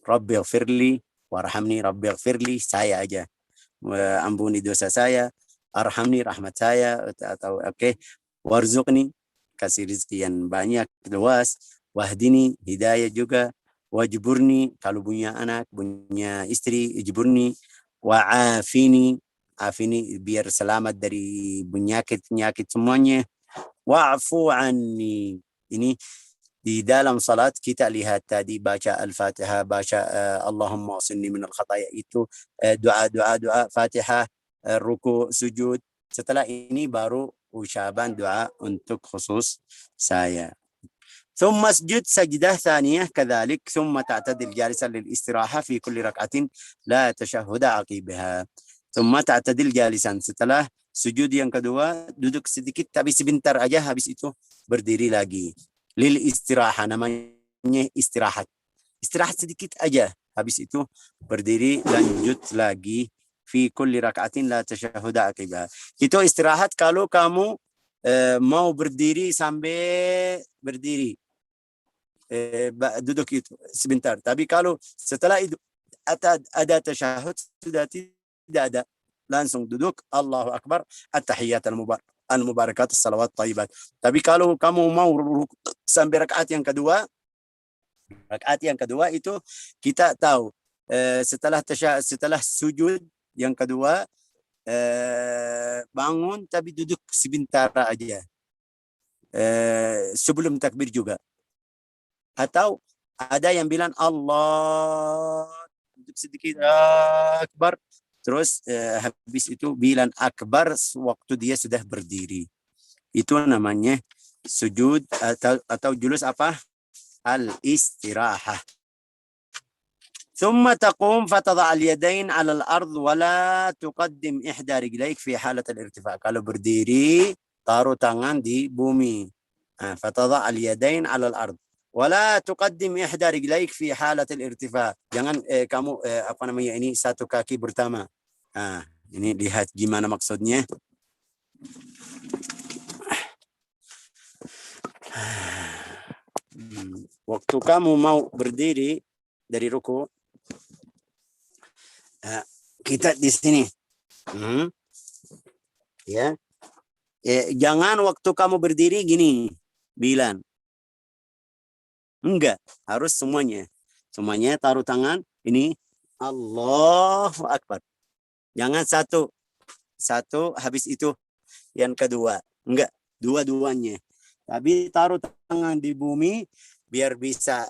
Rabbighfirli warhamni, Rabbighfirli, saya aja, ampuni dosa saya, arhamni, rahmat saya, atau warzuqni, kasih rezeki yang banyak luas, wahdini, hidayah juga, wajburni, kalau punya anak, punya istri, ijburni, wa'afini, afini, biar selamat dari penyakit semuanya, wa'fu anni. Ini di dalam salat kita lihat tadi, baca Al-Fatihah, baca Allahumma asinni minal khataya, itu doa Fatihah, ruku, sujud. Setelah ini baru ucapan doa untuk khusus saya. ثم اسجد سجدة ثانية كذلك ثم تعتدل جالسا للاستراحة في كل ركعة لا تشهد عقبها. ثم تعتدل جالسا, setelah sujud yang kedua duduk sedikit tapi sebentar aja, habis itu berdiri lagi. Lil istiraha, namanya istirahat sedikit aja, habis itu berdiri lanjut lagi. Fi kulli raka'atin la tashahhuda aqibaha. Itu istirahat kalau kamu mau berdiri sampai berdiri, duduk itu sebentar. Tapi kalau setelah itu ada tasyahud, sudah tidak ada, langsung duduk, Allahu Akbar, at-tahiyyat al-mubarakat, as-salawat thayyibat. Tapi kalau kamu mau sampai rakaat yang kedua itu kita tahu, setelah sujud yang kedua bangun tapi duduk sebentar aja, sebelum takbir juga. Atau ada yang bilang Allah, duduk sedikit, Akbar, terus habis itu bilang Akbar waktu dia sudah berdiri. Itu namanya sujud atau julus al-istirahah. ثم تقوم فتضع اليدين على الأرض ولا تقدم إحدى رجليك في حالة الارتفاع. Kalau berdiri, taruh tangan di bumi. فتضع اليدين على الأرض ولا تقدم إحدى رجليك في حالة الارتفاع. Jangan kamu ini satu kaki pertama. Ini lihat gimana maksudnya. Waktu kamu mau berdiri dari ruku, kita di sini, ya, jangan waktu kamu berdiri gini, bilang, enggak, harus semuanya taruh tangan ini, Allahu Akbar. Jangan satu habis itu yang kedua, enggak, dua-duanya. Tapi taruh tangan di bumi biar bisa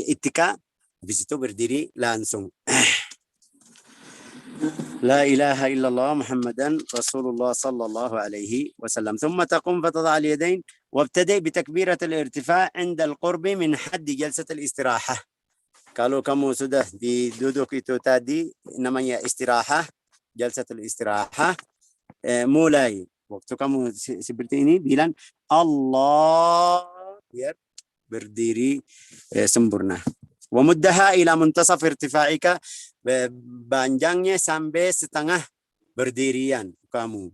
itika, habis itu berdiri langsung. لا إله إلا الله محمدا رسول الله صلى الله عليه وسلم. ثم تقوم فتضع اليدين وابتدئ بتكبيرة الارتفاع عند القرب من حد جلسة الاستراحة. Kalau kamu sudah di duduk itu tadi, namanya istirahat, jalsatul istirahat, mulai waktu kamu seperti ini bilang Allah, biar berdiri sempurna. Wa muddaha ila muntasaf irtifa'ika, panjangnya sampai setengah berdirian kamu.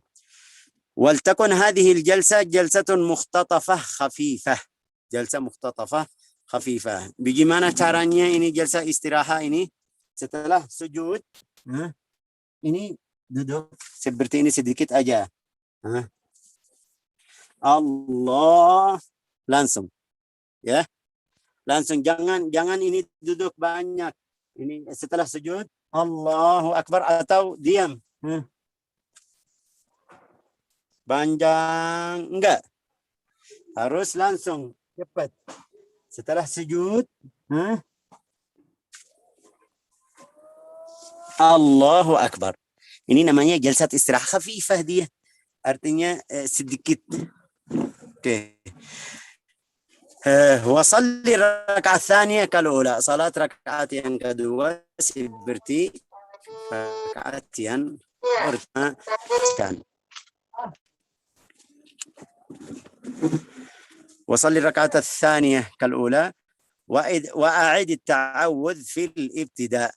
Wal takun hadhihi al-jalsa jalsatun mukhtatafah khafifah. Jalsa mukhtatafah khafifah. Bagaimana caranya ini jalsa istirahat ini? Setelah sujud, ini duduk seperti ini sedikit aja. Allah langsung, ya, langsung jangan ini duduk banyak. Ini setelah sujud Allahu Akbar atau diam. Panjang enggak, harus langsung cepat. Setelah sujud, Allahu Akbar. Ini namanya jalsat istirahat khafifah dia. Artinya sedikit. Oke. وصلي الركعة الثانية كالأولى. صلاة ركعات yang kedua seperti rakaat yang pertama. وصلي الركعة الثانية كالأولى وأعد التعوذ في الابتداء.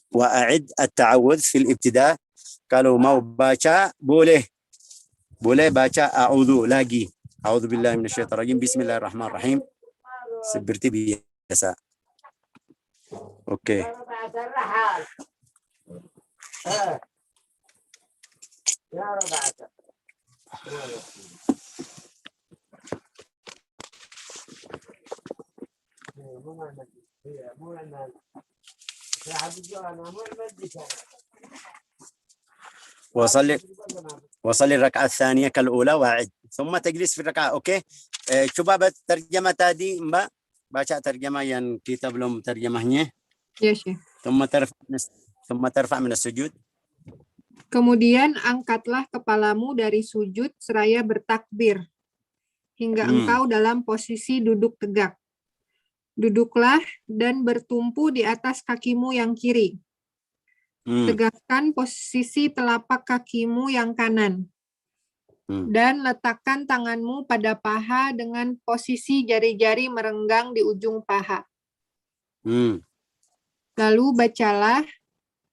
وأعد التعوذ في الابتداء. Kalau mau baca boleh baca a'udzu lagi. A'udzu billahi minasyaitonir rajim. Bismillahirrahmanirrahim. Seperti biasa. Oke. وصلي الركعة الثانية كالأولى واعد ثم تجلس في الركعة. Oke. Coba terjemah tadi Mbak, baca terjemah yang kita belum terjemahnya. Ya, Syekh. ثم ترفع من السجود. Kemudian angkatlah kepalamu dari sujud seraya bertakbir hingga engkau dalam posisi duduk tegak. Duduklah dan bertumpu di atas kakimu yang kiri. Tegakkan posisi telapak kakimu yang kanan. Dan letakkan tanganmu pada paha dengan posisi jari-jari merenggang di ujung paha. Lalu bacalah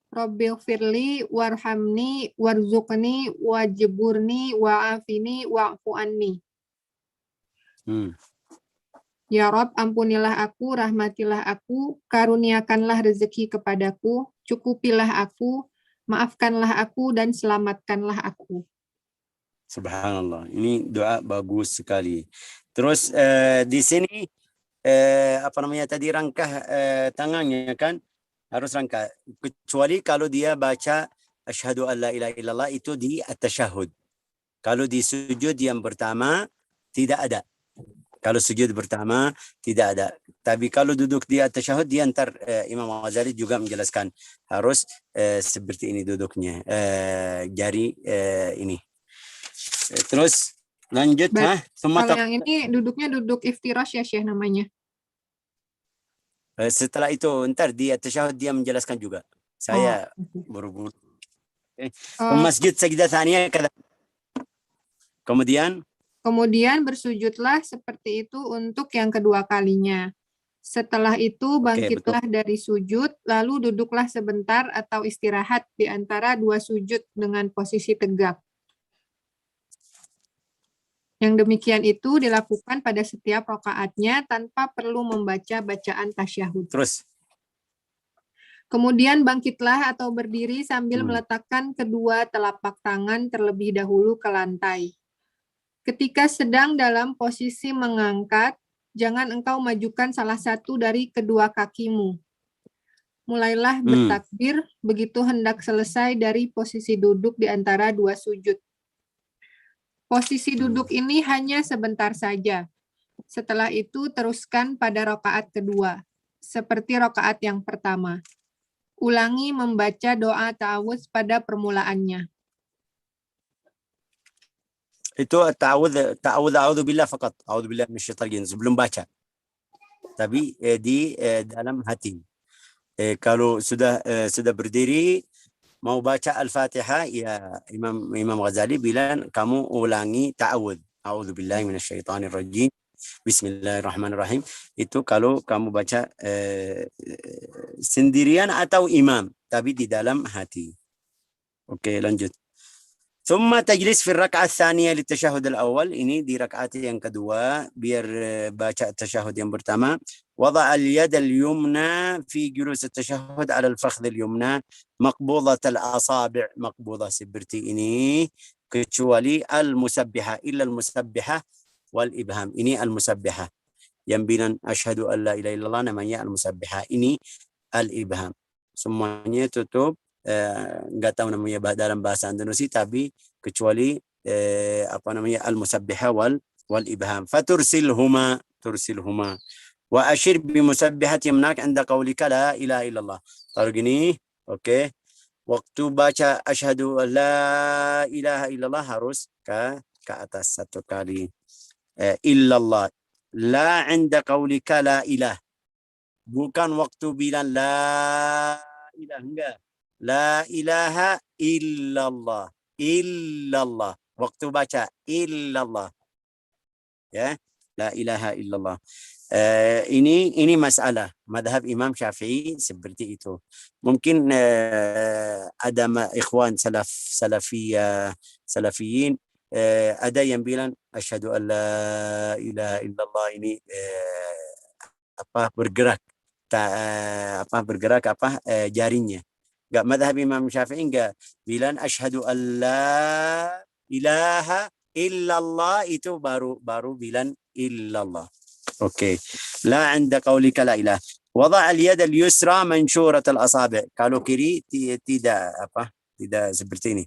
Rabbighfirli warhamni warzuqni wajburni wa'afini wa'fu anni. Ya Rob, ampunilah aku, rahmatilah aku, karuniakanlah rezeki kepadaku, cukupilah aku, maafkanlah aku, dan selamatkanlah aku. Subhanallah, ini doa bagus sekali. Terus di sini apa namanya tadi, rangkah tangannya kan harus rangkah. Kecuali kalau dia baca asyhadu an la ilaha illallah itu di at-tasyahud. Kalau di sujud yang pertama tidak ada. Kalau sujud pertama tidak ada. Tapi kalau duduk di at-tasyahud, dia antar Imam Ghazali juga menjelaskan harus seperti ini duduknya, jari ini. Terus lanjut. Kalau yang ini duduknya duduk iftirash ya Syekh namanya. Setelah itu ntar di at-tasyahud dia menjelaskan juga. Saya buru-buru. Masjid sajdah tsaniyah. Kemudian bersujudlah seperti itu untuk yang kedua kalinya. Setelah itu bangkitlah dari sujud, lalu duduklah sebentar atau istirahat di antara dua sujud dengan posisi tegak. Yang demikian itu dilakukan pada setiap rakaatnya tanpa perlu membaca bacaan tasyahud. Terus. Kemudian bangkitlah atau berdiri sambil meletakkan kedua telapak tangan terlebih dahulu ke lantai. Ketika sedang dalam posisi mengangkat, jangan engkau majukan salah satu dari kedua kakimu. Mulailah bertakbir begitu hendak selesai dari posisi duduk di antara dua sujud. Posisi duduk ini hanya sebentar saja. Setelah itu teruskan pada rakaat kedua, seperti rakaat yang pertama. Ulangi membaca doa ta'awudz pada permulaannya. Itu ta'awudz a'udzu billah faqat, a'udzu billahi minasyaitonir rajim, sebelum baca. Tapi di dalam hati. Kalau sudah berdiri mau baca Al-Fatihah, ya Imam Ghazali bilang kamu ulangi ta'awudz, a'udzu billahi minasyaitonir rajim, bismillahirrahmanirrahim. Itu kalau kamu baca sendirian atau imam, tapi di dalam hati. Oke, lanjut. ثم تجلس في الركعة الثانية للتشهد الأول. Ini di rakaat yang kedua biar baca tashahud yang pertama. وضع اليد اليمنى في جلوس التشهد على الفخذ اليمنى مقبوضة الأصابع. مقبوضة seperti ini kecuali al-musabbihah, illa al-musabbihah wal ibham. Ini al-musabbihah. Yang bilang asyhadu an la ilaha illallah namanya al-musabbihah. Ini al-ibham. Semuanya tutup. Nggak tahu namanya dalam bahasa Indonesia, tapi kecuali apa namanya al-musabbihah wal ibham. Fatursilhuma, tursilhuma. Wa asyir bi musabbihat yamnak 'inda qaulika la ilaha illallah. Kalau gini, oke. Waktu baca asyhadu an la ilaha illallah harus ke atas satu kali. Illallah. La 'inda qaulika la ilah. Bukan waktu bilang la ilah, enggak. La ilaha illallah. Illallah. Waktu baca illallah. Ya, la ilaha illallah. Ini masalah madhab Imam Syafi'i seperti itu. Mungkin ada ikhwan salafiyin ada yang bilang asyhadu an la ilaha illallah ini bergerak jarinya. Enggak, madhab Imam Syafi'i enggak bilang asyhadu an la ilaha illallah itu baru bilang illallah. Oke. La 'inda qaulika la ilah. Wada' al-yad al-yusra manshurat al-asabi'. Kalau kiri tidak seperti ini.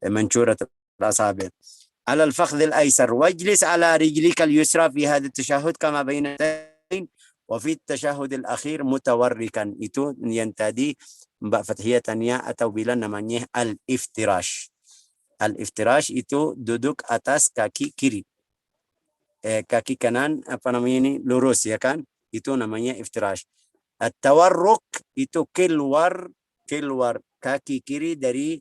Manshurat al-asabi'. Ala al-fakhdh al-aysar wajlis ala rijlika al-yusra fi hadha at-tashahhud kama bainatayn wa fi at-tashahhud al-akhir mutawarrikan. Itu yang tadi Mbak Fathiyah tanya atau bilang namanya al-iftirash. Al-iftirash itu duduk atas kaki kiri. Kaki kanan lurus, ya kan? Itu namanya iftirash. At-tawarruk itu keluar kaki kiri dari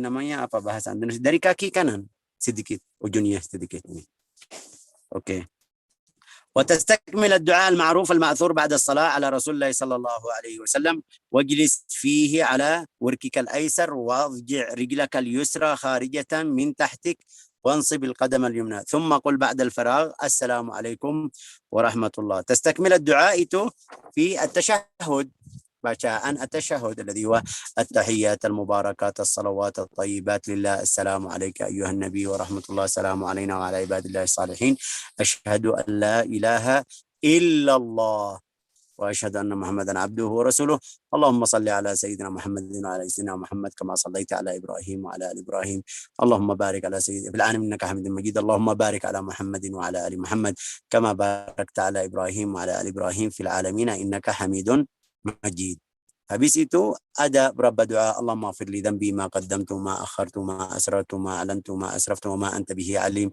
namanya apa bahasa Indonesia? Dari kaki kanan sedikit, ujungnya sedikit ini. Oke. وتستكمل الدعاء المعروف المأثور بعد الصلاة على رسول الله صلى الله عليه وسلم واجلس فيه على وركك الأيسر واضجع رجلك اليسرى خارجة من تحتك وانصب القدم اليمنى ثم قل بعد الفراغ السلام عليكم ورحمة الله. تستكمل الدعاء في التشهد bacaan التشهد الذي هو التحيات المباركات الصلوات الطيبات لله السلام عليك أيها النبي ورحمة الله السلام علينا وعلى عباد الله الصالحين أشهد أن لا إله إلا الله وأشهد أن محمدا عبده ورسوله اللهم صل على سيدنا محمد وعلى سيدنا محمد كما صليت على إبراهيم وعلى آل إبراهيم اللهم بارك على سيدنا في العالمين إنك حميد مجيد اللهم بارك على محمد وعلى آل محمد كما باركت على إبراهيم وعلى آل إبراهيم في العالمين إنك حميد مجيد. Habis itu ada beberapa doa Allahumma ighfir li dhanbi ma qaddamtu ma akhartu ma asrartu ma alantu ma asraftu wa ma anta bihi alim.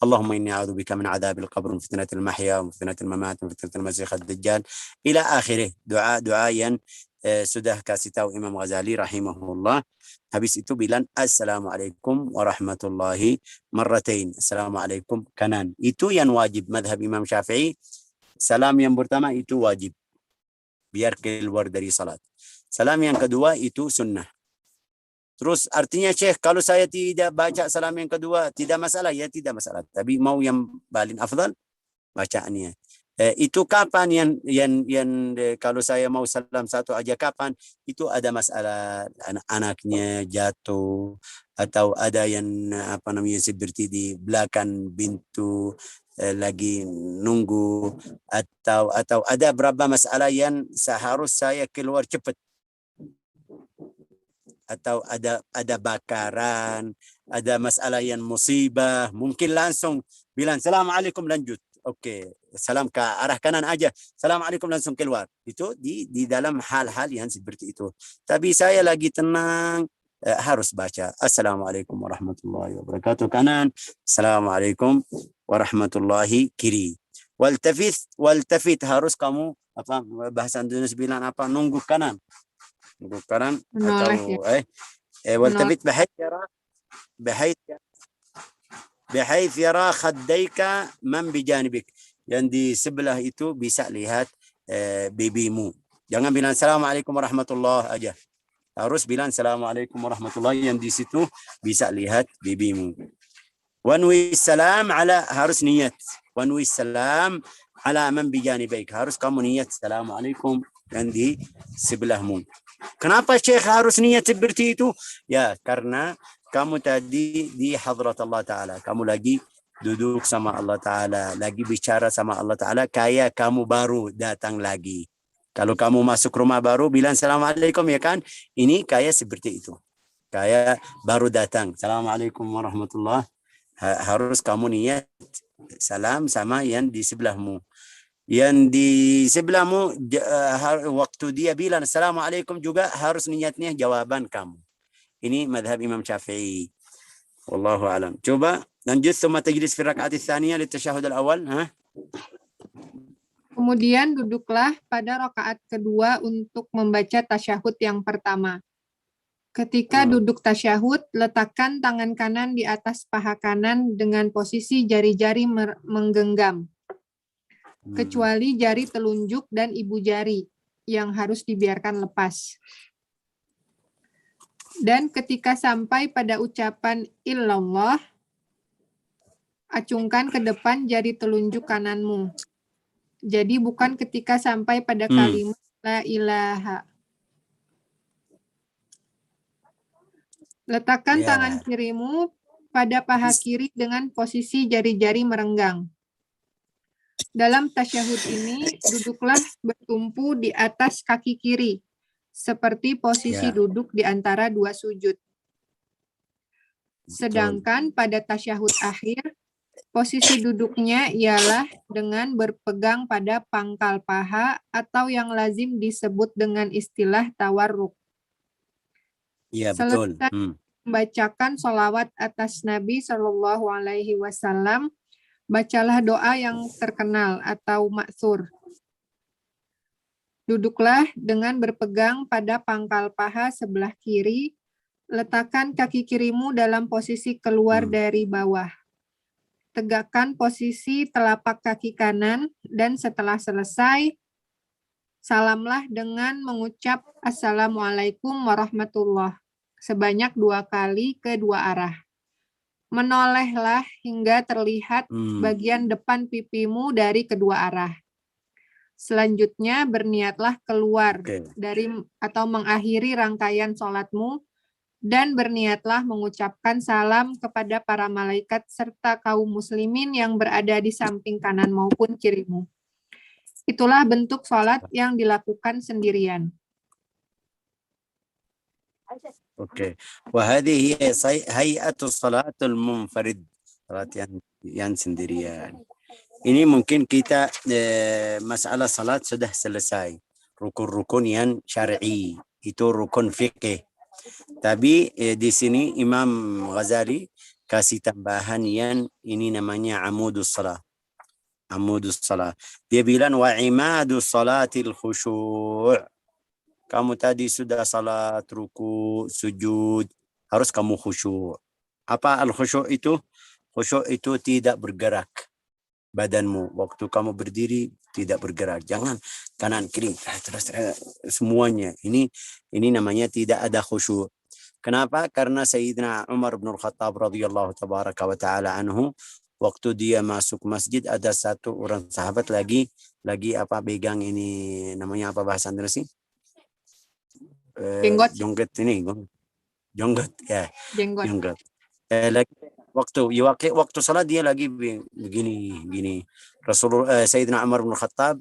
Allahumma inni a'udzu bika min adzabil qabr wa fitnatil mahya wa fitnatil mamat wa fitnatil masiihid dajjal ila akhirih. Doa-doa yang sudah kasih tahu Imam Ghazali rahimahullah. Habis itu bilang assalamualaikum warahmatullahi marratain. Assalamualaikum kanan. Itu yang wajib madhab Imam Syafi'i. Salam yang pertama itu wajib. Biar keluar dari salat. Salam yang kedua itu sunnah. Terus artinya Syekh, kalau saya tidak baca salam yang kedua, tidak masalah? Ya tidak masalah. Tapi mau yang paling afdal, bacaannya. Itu kapan yang kalau saya mau salam satu aja kapan? Itu ada masalah anaknya jatuh, atau ada yang seperti di belakang pintu, lagi nunggu atau ada berapa masalah yang seharus saya keluar cepat atau ada bakaran, ada masalah yang musibah, mungkin langsung bilang assalamualaikum lanjut. Oke, salam ke arah kanan aja, assalamualaikum langsung keluar. Itu di dalam hal-hal yang seperti itu. Tapi saya lagi tenang, harus baca assalamualaikum warahmatullahi wabarakatuh kanan, assalamualaikum warahmatullahi kiri. Waltafit harus kamu bahasa Indonesia bilang nunggu kanan atau waltafit بحيث يرى خديك من بجانبك. Yang di sebelah itu bisa lihat bibimu. Jangan bilang assalamualaikum warahmatullahi aja. harus bilang Assalamualaikum warahmatullahi, yang di situ bisa lihat bibimu. Wanwi salam ala, harus niat. Wanwi salam ala man bijanibaik, harus kamu niat Assalamualaikum yang di sebelahmu. Kenapa Syekh harus niat seperti itu? Ya, karena kamu tadi di hadrat Allah Ta'ala. Kamu lagi duduk sama Allah Ta'ala, lagi bicara sama Allah Ta'ala, kayak kamu baru datang lagi. Kalau kamu masuk rumah baru, bilang Assalamualaikum, ya kan? Ini kayak seperti itu. Kayak baru datang. Assalamualaikum warahmatullahi. Harus kamu niat salam sama yang di sebelahmu. Yang di sebelahmu, waktu dia bilang Assalamualaikum juga harus niatnya jawaban kamu. Ini madhab Imam Syafi'i. Wallahu alam. Coba lanjut. Thumma tajlis fi raka'at tsaniyah litashahhud al-awwal. Kemudian duduklah pada rakaat kedua untuk membaca tasyahud yang pertama. Ketika duduk tasyahud, letakkan tangan kanan di atas paha kanan dengan posisi jari-jari menggenggam, kecuali jari telunjuk dan ibu jari yang harus dibiarkan lepas. Dan ketika sampai pada ucapan illallah, acungkan ke depan jari telunjuk kananmu. Jadi bukan ketika sampai pada kalimat la ilaha. Letakkan tangan kirimu pada paha kiri dengan posisi jari-jari merenggang. Dalam tasyahud ini, duduklah bertumpu di atas kaki kiri, seperti posisi duduk di antara dua sujud. Sedangkan pada tasyahud akhir, posisi duduknya ialah dengan berpegang pada pangkal paha atau yang lazim disebut dengan istilah tawarruk. Ya, betul. Selesai membacakan sholawat atas Nabi Shallallahu Alaihi Wasallam, bacalah doa yang terkenal atau maksur. Duduklah dengan berpegang pada pangkal paha sebelah kiri, letakkan kaki kirimu dalam posisi keluar dari bawah. Tegakkan posisi telapak kaki kanan, dan setelah selesai, salamlah dengan mengucap Assalamualaikum warahmatullahi sebanyak 2 kali ke 2 arah. Menolehlah hingga terlihat bagian depan pipimu dari kedua arah. Selanjutnya berniatlah keluar dari atau mengakhiri rangkaian sholatmu, dan berniatlah mengucapkan salam kepada para malaikat serta kaum muslimin yang berada di samping kanan maupun kirimu. Itulah bentuk sholat yang dilakukan sendirian. Oke. Wahadi hay'atu salatul munfarid, salat yang sendirian. Ini mungkin kita masalah salat sudah selesai. Rukun-rukun yang syar'i, itu rukun fikih. Tapi di sini Imam Ghazali kasih tambahan yang ini namanya amudus salat. Amudus salat. Dia bilang wa imadus salatil khusyu'. Kamu tadi sudah salat, ruku, sujud, harus kamu khusyuk. Apa al-khusyuk itu? Khusyuk itu tidak bergerak badanmu. Waktu kamu berdiri tidak bergerak. Jangan kanan kiri terus semuanya. Ini namanya tidak ada khusyuk. Kenapa? Karena Sayyidina Umar bin Khattab radhiyallahu tabaraka wa taala anhu, waktu dia masuk masjid ada satu orang sahabat lagi apa pegang ini, namanya apa bahasa Indonesia? Jenggot. Jonggot ini, jonggot ya. Jenggot. Lagi waktu salat dia lagi begini. Rasulullah Sayyidina Umar bin Khattab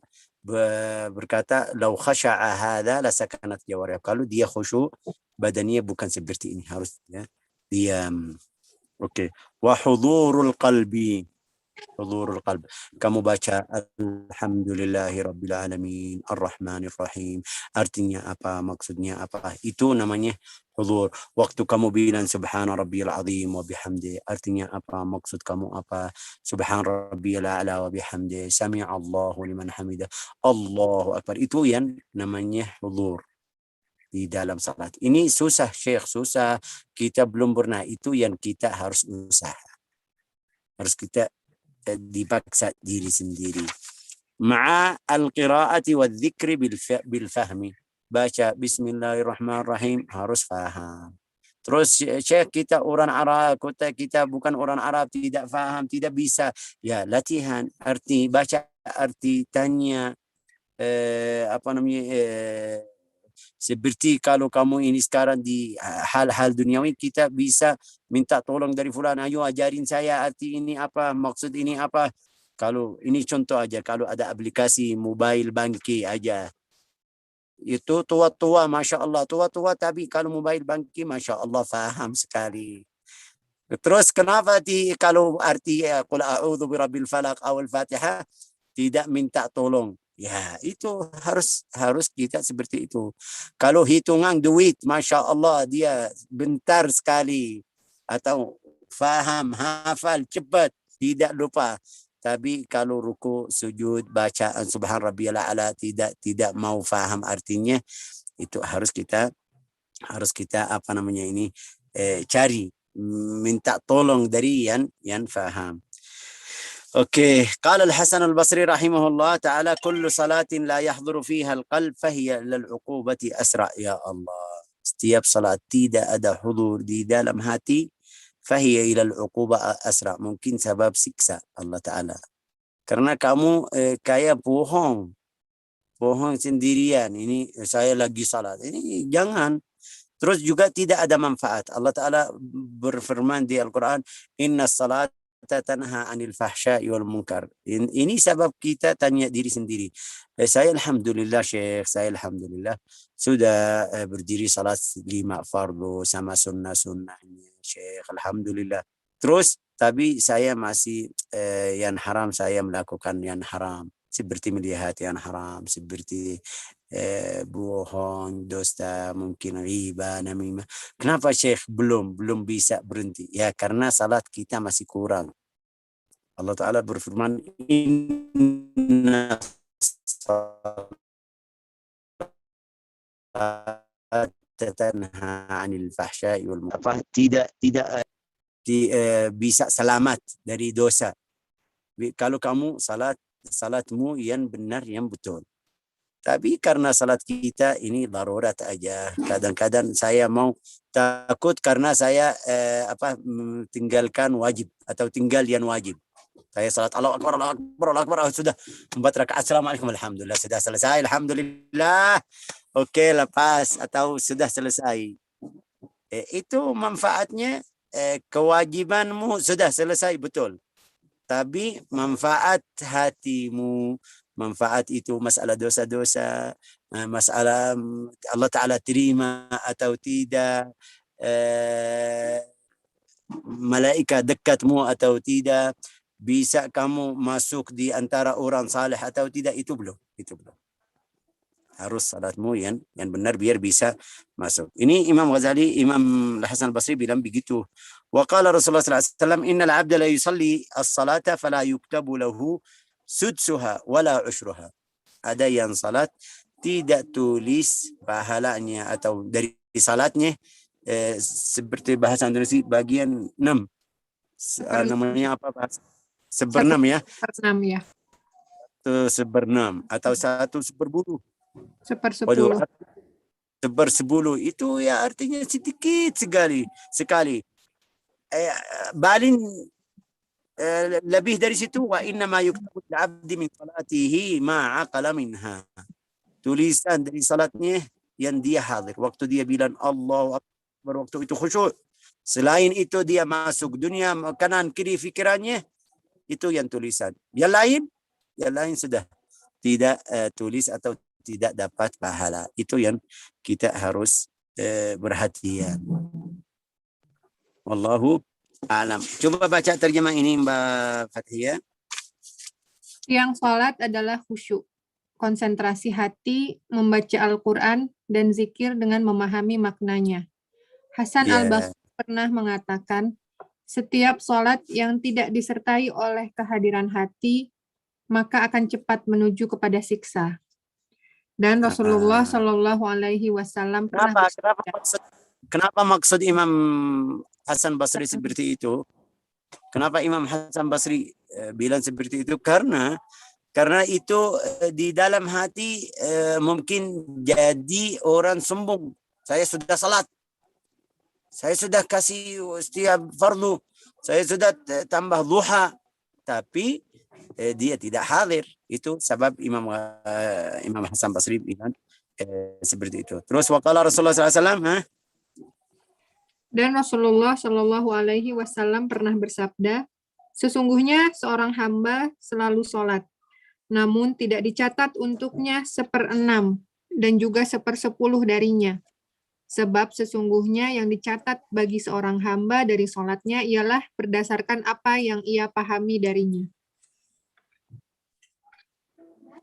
berkata, "Lau khasha'a hadza la sakanat jawarih." Kalau dia khusyuk, badannya bukan seperti ini, harus ya diam. Oke. Wa hudurul qalbi. Hudurul qalb. Kamu baca Alhamdulillahi Rabbil Alamin Ar-Rahmanir Rahim. Artinya apa? Maksudnya apa? Itu namanya hudur. Waktu kamu bilang Subhana Rabbiyal Azim wa bihamdi, artinya apa? Maksud kamu apa? Subhana Rabbiyal A'la wa bihamdi, Sami'allahu liman hamidah, Allahu Akbar. Itu yang namanya hudur di dalam salat. Ini susah, Syekh, susah. Kita belum pernah. Itu yang kita harus usaha. Harus kita dipaksa diri sendiri. Ma'a al-qira'ati wa dzikri bil fahmi. baca Bismillahirrahmanirrahim harus faham. Terus Syekh kita orang Arab, kita bukan orang Arab, tidak faham, tidak bisa. Ya latihan, arti baca, arti tanya, apa namanya, seperti kalau kamu ini sekarang di hal-hal duniawi, kita bisa minta tolong dari fulan, ayo ajarin saya arti ini apa, maksud ini apa. Kalau ini contoh aja, kalau ada aplikasi mobile banking aja, itu tua-tua, Masya Allah, tua-tua, tapi kalau mobile banking, Masya Allah, faham sekali. Terus kenapa kalau arti qul a'udzu birabbil falaq atau al-Fatihah tidak minta tolong? Ya, itu harus kita seperti itu. Kalau hitungan duit, Masya Allah, dia bentar sekali. Atau faham, hafal, cepat, tidak lupa. Tapi kalau ruku, sujud, bacaan subhan rabbiyal a'la tidak mau faham artinya, itu harus kita apa namanya ini, cari, minta tolong dari yang faham. Oke, قال الحسن البصري رحمه الله تعالى كل صلاة لا يحضر فيها القلب فهي للعقوبة أسرع. Ya Allah, setiap salat tidak ada hudur di dalam hati, فهي إلى العقوبة أسرع, mungkin sebab siksa Allah Ta'ala. Karena kamu kayak bohong sendirian, ini saya lagi salat, ini jangan. Terus juga tidak ada manfaat. Allah Ta'ala berfirman di Al-Quran, Inna salat tanha anil fahsya'i wal munkar. Ini sebab kita tanya diri sendiri. Saya alhamdulillah Syekh, saya alhamdulillah sudah berdiri salat 5 fardu sama sunnah-sunnahnya Syekh, alhamdulillah. Terus tapi saya masih yang haram, saya melakukan yang haram, seperti melihat yang haram, seperti bohong, dusta, mungkin riba, namimah. Kenapa Syekh belum bisa berhenti? Ya karena salat kita masih kurang. Allah Ta'ala berfirman, Inna salat tanha anil fahsya'i wal munkar. Tidak bisa selamat dari dosa. Kalau kamu salatmu yang benar, yang betul. Tapi karena salat kita ini darurat aja. Kadang-kadang saya mau takut karena saya tinggalkan wajib atau tinggal yang wajib. Saya salat Allahu Akbar, Allahu Akbar, Allahu Akbar, sudah 4 rakaat, Assalamualaikum, alhamdulillah, sudah selesai, alhamdulillah. Oke, lepas atau sudah selesai. Itu manfaatnya, kewajibanmu sudah selesai, betul. Tapi manfaat hatimu, manfaat itu masalah dosa-dosa, masalah Allah Ta'ala terima atau tidak, malaikat dekatmu atau tidak, bisa kamu masuk di antara orang saleh atau tidak, itu belum. Harus salatmu yang benar biar bisa masuk. Ini Imam Ghazali, Imam Hasan Al-Basri bilang begitu. Wa qala Rasulullah sallallahu alaihi wasallam, innal 'abda la yusalli as-salata fala yuktabu lahu sudsuha wala ushruha. Ada yang salat tidak tulis pahalanya atau dari salatnya, seperti bahasa Indonesia bagian 6. Namanya apa bahasa? Seperenam ya. Seperenam ya. 1/6 atau 1/10. 1/10. 1/10 itu ya artinya sedikit sekali. Paling lebih dari situ, wa inna ma yuktabu al-'abdi min salatihi ma aqala minha. Tulisan dari salatnya yang dia hadir, waktu dia bilang Allahu Akbar, waktu itu khusyuk. Selain itu dia masuk dunia kanan kiri fikirannya, itu yang tulisan. Yang lain sudah tidak tulis atau tidak dapat pahala. Itu yang kita harus perhatian. Wallahu a'lam. Coba baca terjemah ini Mbak Fathia. Yang sholat adalah khusyuk, konsentrasi hati, membaca Al-Quran, dan zikir dengan memahami maknanya. Hasan Al-Basri pernah mengatakan, setiap sholat yang tidak disertai oleh kehadiran hati, maka akan cepat menuju kepada siksa. Dan Rasulullah Shallallahu Alaihi Wasallam pernah Kenapa maksud Imam Hasan Basri seperti itu? Kenapa Imam Hasan Basri bilang seperti itu? Karena Karena itu di dalam hati mungkin jadi orang sombong. Saya sudah salat. Saya sudah kasih setiap fardu. Saya sudah tambah duha. Tapi dia tidak hadir. Itu sebab Imam Hasan Basri bilang seperti itu. Terus waqala Rasulullah SAW. Dan Rasulullah Shallallahu Alaihi Wasallam pernah bersabda, sesungguhnya seorang hamba selalu sholat, namun tidak dicatat untuknya 1/6 dan juga 1/10 darinya. Sebab sesungguhnya yang dicatat bagi seorang hamba dari sholatnya ialah berdasarkan apa yang ia pahami darinya.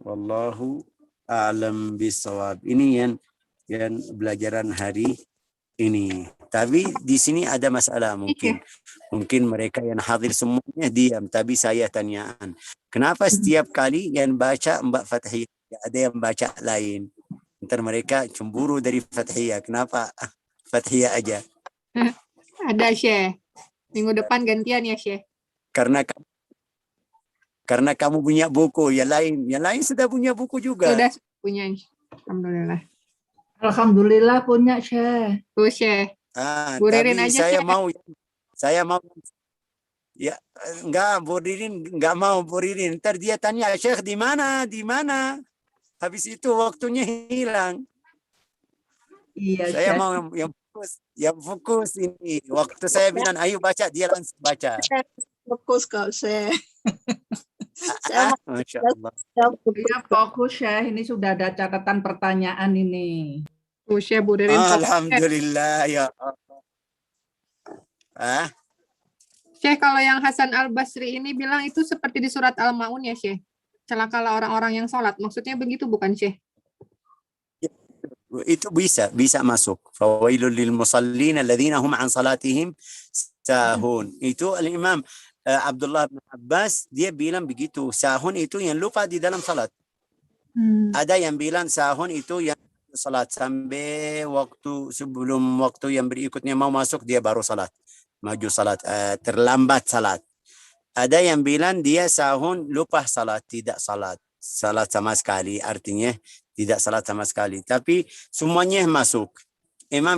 Wallahu a'lam bishawab. Ini yang belajaran hari ini. Tapi di sini ada masalah mungkin. Mungkin mereka yang hadir semuanya diam. Tapi saya tanyaan. Kenapa setiap kali yang baca Mbak Fathiyah, ada yang baca lain? Ntar mereka cemburu dari Fathiyah. Kenapa Fathiyah aja? Ada, Syekh. Minggu depan gantian ya, Syekh. Karena kamu punya buku. Yang lain sudah punya buku juga. Sudah punya. Alhamdulillah. Alhamdulillah punya, Syekh. Tuh, Syekh. Bu Ririn Tapi aja, saya mau ya enggak, Bu Ririn enggak mau. Bu Ririn ntar dia tanya, Syekh di mana habis itu waktunya hilang. Iya, Saya Syekh. mau yang fokus ini. Waktu saya bilang ayo baca, dia langsung baca. Fokus kok, Syekh. Masya Allah. Iya, fokus, Syekh. Ini sudah ada catatan pertanyaan ini. Tuh, Syekh, Bu Ririn. Alhamdulillah ya Allah. Syekh, kalau yang Hasan Al-Basri ini bilang itu seperti di surat Al-Ma'un ya, Syekh? Celakalah orang-orang yang sholat. Maksudnya begitu bukan, Syekh? Itu bisa masuk. Fawailul lil musallin alladzina hum an salatihim sahun. Itu al-Imam Abdullah bin Abbas dia bilang begitu. Sahun itu yang lupa di dalam salat. Ada yang bilang sahun itu yang salat sampai sebelum waktu yang berikutnya mau masuk dia baru salat. Maju salat, terlambat salat. Ada yang bilang dia sahun lupa salat, tidak salat sama sekali, artinya tidak salat sama sekali. Tapi semuanya masuk. Imam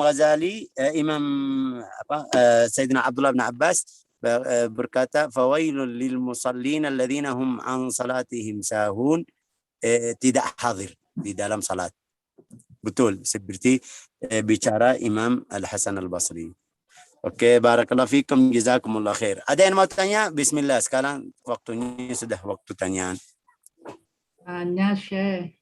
Ghazali, Sayyidina Abdullah bin Abbas berkata, fawailul lil musallin alladzina hum an salatihim sahun, tidak hadir di dalam salat. Betul, seperti bicara Imam Al-Hasan Al-Basri. Oke, barakallahu fikum, jazakumullah khair. Ada yang mau tanya? Bismillah, sekarang waktunya sudah waktu tanyaan. Tanya, Syekh.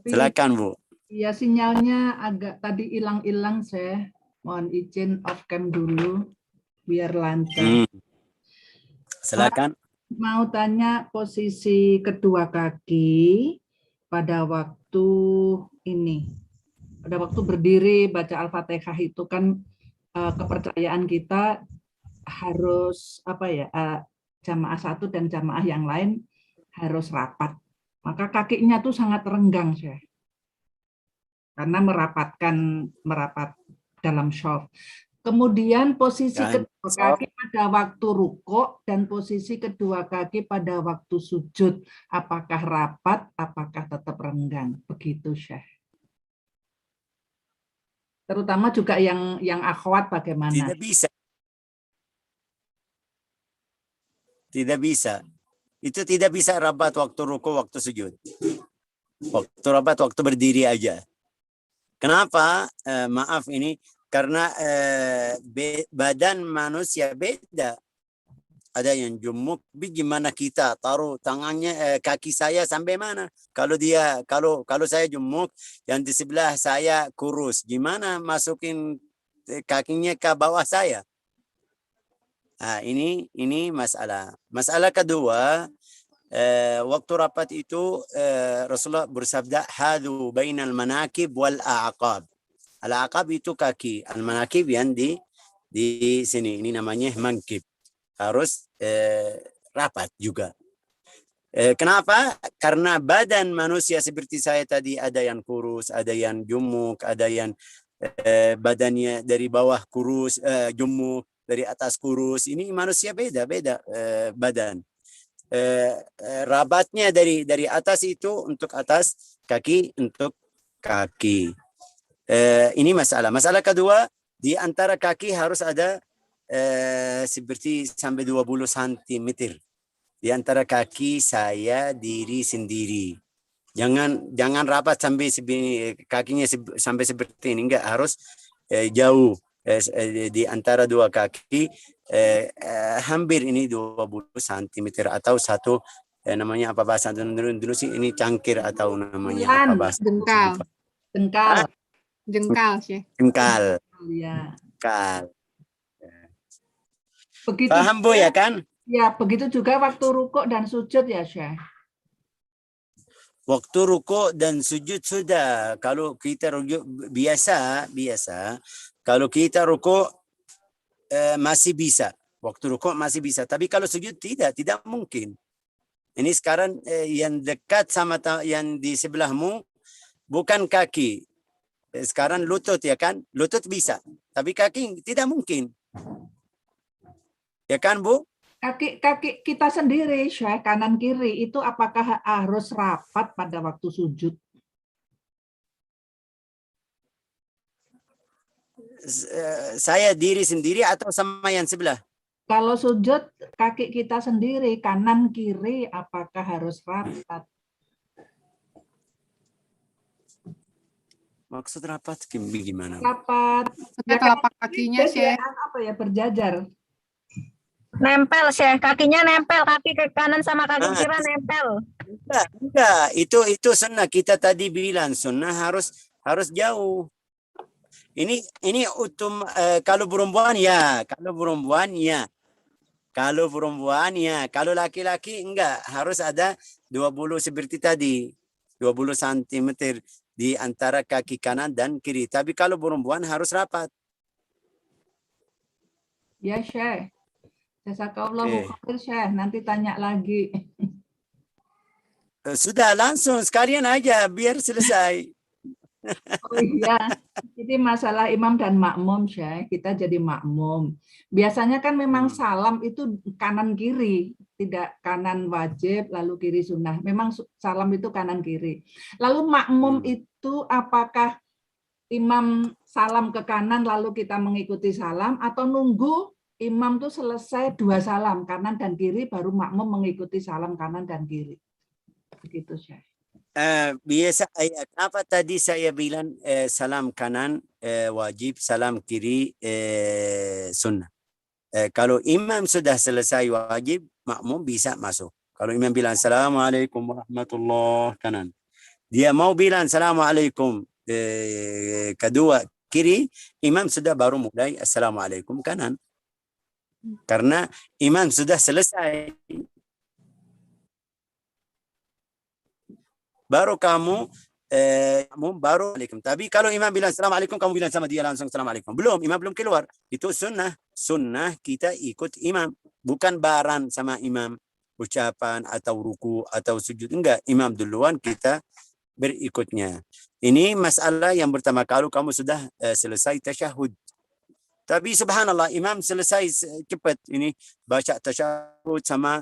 Silakan, Bu. Iya, sinyalnya agak tadi hilang-hilang, Syekh. Mohon izin off cam dulu biar lancar. Silakan. Mau tanya posisi kedua kaki pada waktu ini. Pada waktu berdiri baca Al-Fatihah itu kan kepercayaan kita harus jamaah satu dan jamaah yang lain harus rapat. Maka kakinya tuh sangat renggang, Syekh. Karena merapat dalam shaf. Kemudian posisi kedua kaki pada waktu rukuk dan posisi kedua kaki pada waktu sujud, apakah rapat, apakah tetap renggang? Begitu, Syekh. Terutama juga yang akhwat bagaimana? Tidak bisa. Tidak bisa. Itu tidak bisa rapat waktu ruku, waktu sujud. Waktu rapat, waktu berdiri aja. Kenapa? Maaf ini. Karena badan manusia beda. Ada yang jumuk, gimana kita taruh tangannya, kaki saya sampai mana? Kalau saya jumuk, yang di sebelah saya kurus, gimana masukin kakinya ke bawah saya? Nah, ini masalah. Masalah kedua, waktu rapat itu Rasulullah bersabda, hadu bainal manakib wal a'aqab. Al-aqab itu kaki, al-manakib yang di sini, ini namanya mankib. Harus rapat juga. Kenapa? Karena badan manusia seperti saya tadi ada yang kurus, ada yang jumuk, ada yang badannya dari bawah kurus, jumuk. dari atas kurus. Ini manusia beda-beda badan. Rabatnya dari atas itu untuk atas, kaki untuk kaki. Ini masalah. Masalah kedua, di antara kaki harus ada seperti sampai 20 cm. Di antara kaki saya diri sendiri. Jangan rapat sampai kakinya sampai seperti ini, enggak, harus jauh di antara dua kaki, hampir ini 20 cm atau satu namanya apa bahasa dulu sih, ini cangkir atau namanya apa bahasa? Jengkal. Jengkal. Jengkal, Syekh. Jengkal. Ya. Jengkal. Begitu. Paham Bu ya kan? Ya, begitu juga waktu rukuk dan sujud ya, Syekh. Waktu rukuk dan sujud sudah. Kalau kita rukuk biasa, kalau kita rukuk masih bisa. Waktu rukuk masih bisa. Tapi kalau sujud tidak mungkin. Ini sekarang yang dekat sama yang di sebelahmu bukan kaki. Sekarang lutut ya kan? Lutut bisa. Tapi kaki tidak mungkin. Ya kan Bu? Kaki kita sendiri, Syekh, kanan kiri itu apakah harus rapat pada waktu sujud? Saya diri sendiri atau sama yang sebelah? Kalau sujud kaki kita sendiri, kanan kiri apakah harus rapat? Maksud rapat gimana? Rapat. Maksudnya telapak kakinya, Syekh. Apa ya, berjajar? Nempel, Syekh. Kakinya nempel, kaki ke kanan sama kaki kiri nempel. Enggak. Itu sunnah. Kita tadi bilang sunnah harus jauh. Ini kalau perempuan ya, kalau laki-laki enggak, harus ada 20 seperti tadi, 20 cm di antara kaki kanan dan kiri. Tapi kalau perempuan harus rapat. Ya, Syekh. Jazakallahu khair, Syekh. Nanti tanya lagi. Sudah langsung sekalian aja biar selesai. Oh iya, ini masalah imam dan makmum, Syekh. Kita jadi makmum. Biasanya kan memang salam itu kanan kiri, tidak kanan wajib lalu kiri sunnah. Memang salam itu kanan kiri. Lalu makmum itu apakah imam salam ke kanan lalu kita mengikuti salam, atau nunggu imam tuh selesai 2 salam kanan dan kiri baru makmum mengikuti salam kanan dan kiri? Begitu, Syekh. Biasa kenapa tadi saya bilang salam kanan wajib, salam kiri sunnah. Kalau imam sudah selesai wajib, makmum bisa masuk. Kalau imam bilang assalamualaikum warahmatullahi kanan, dia mau bilang assalamualaikum kedua kiri, imam sudah baru mulai assalamualaikum kanan. Karena imam sudah selesai. Baru kamu baru alaikum. Tapi kalau imam bilang assalamualaikum, kamu bilang sama dia langsung assalamualaikum. Belum, imam belum keluar. Itu sunnah. Sunnah kita ikut imam. Bukan baran sama imam. Ucapan atau ruku atau sujud. Enggak, imam duluan, kita berikutnya. Ini masalah yang pertama. Kalau kamu sudah selesai tasyahud. Tapi subhanallah, imam selesai cepat. Ini baca tasyahud sama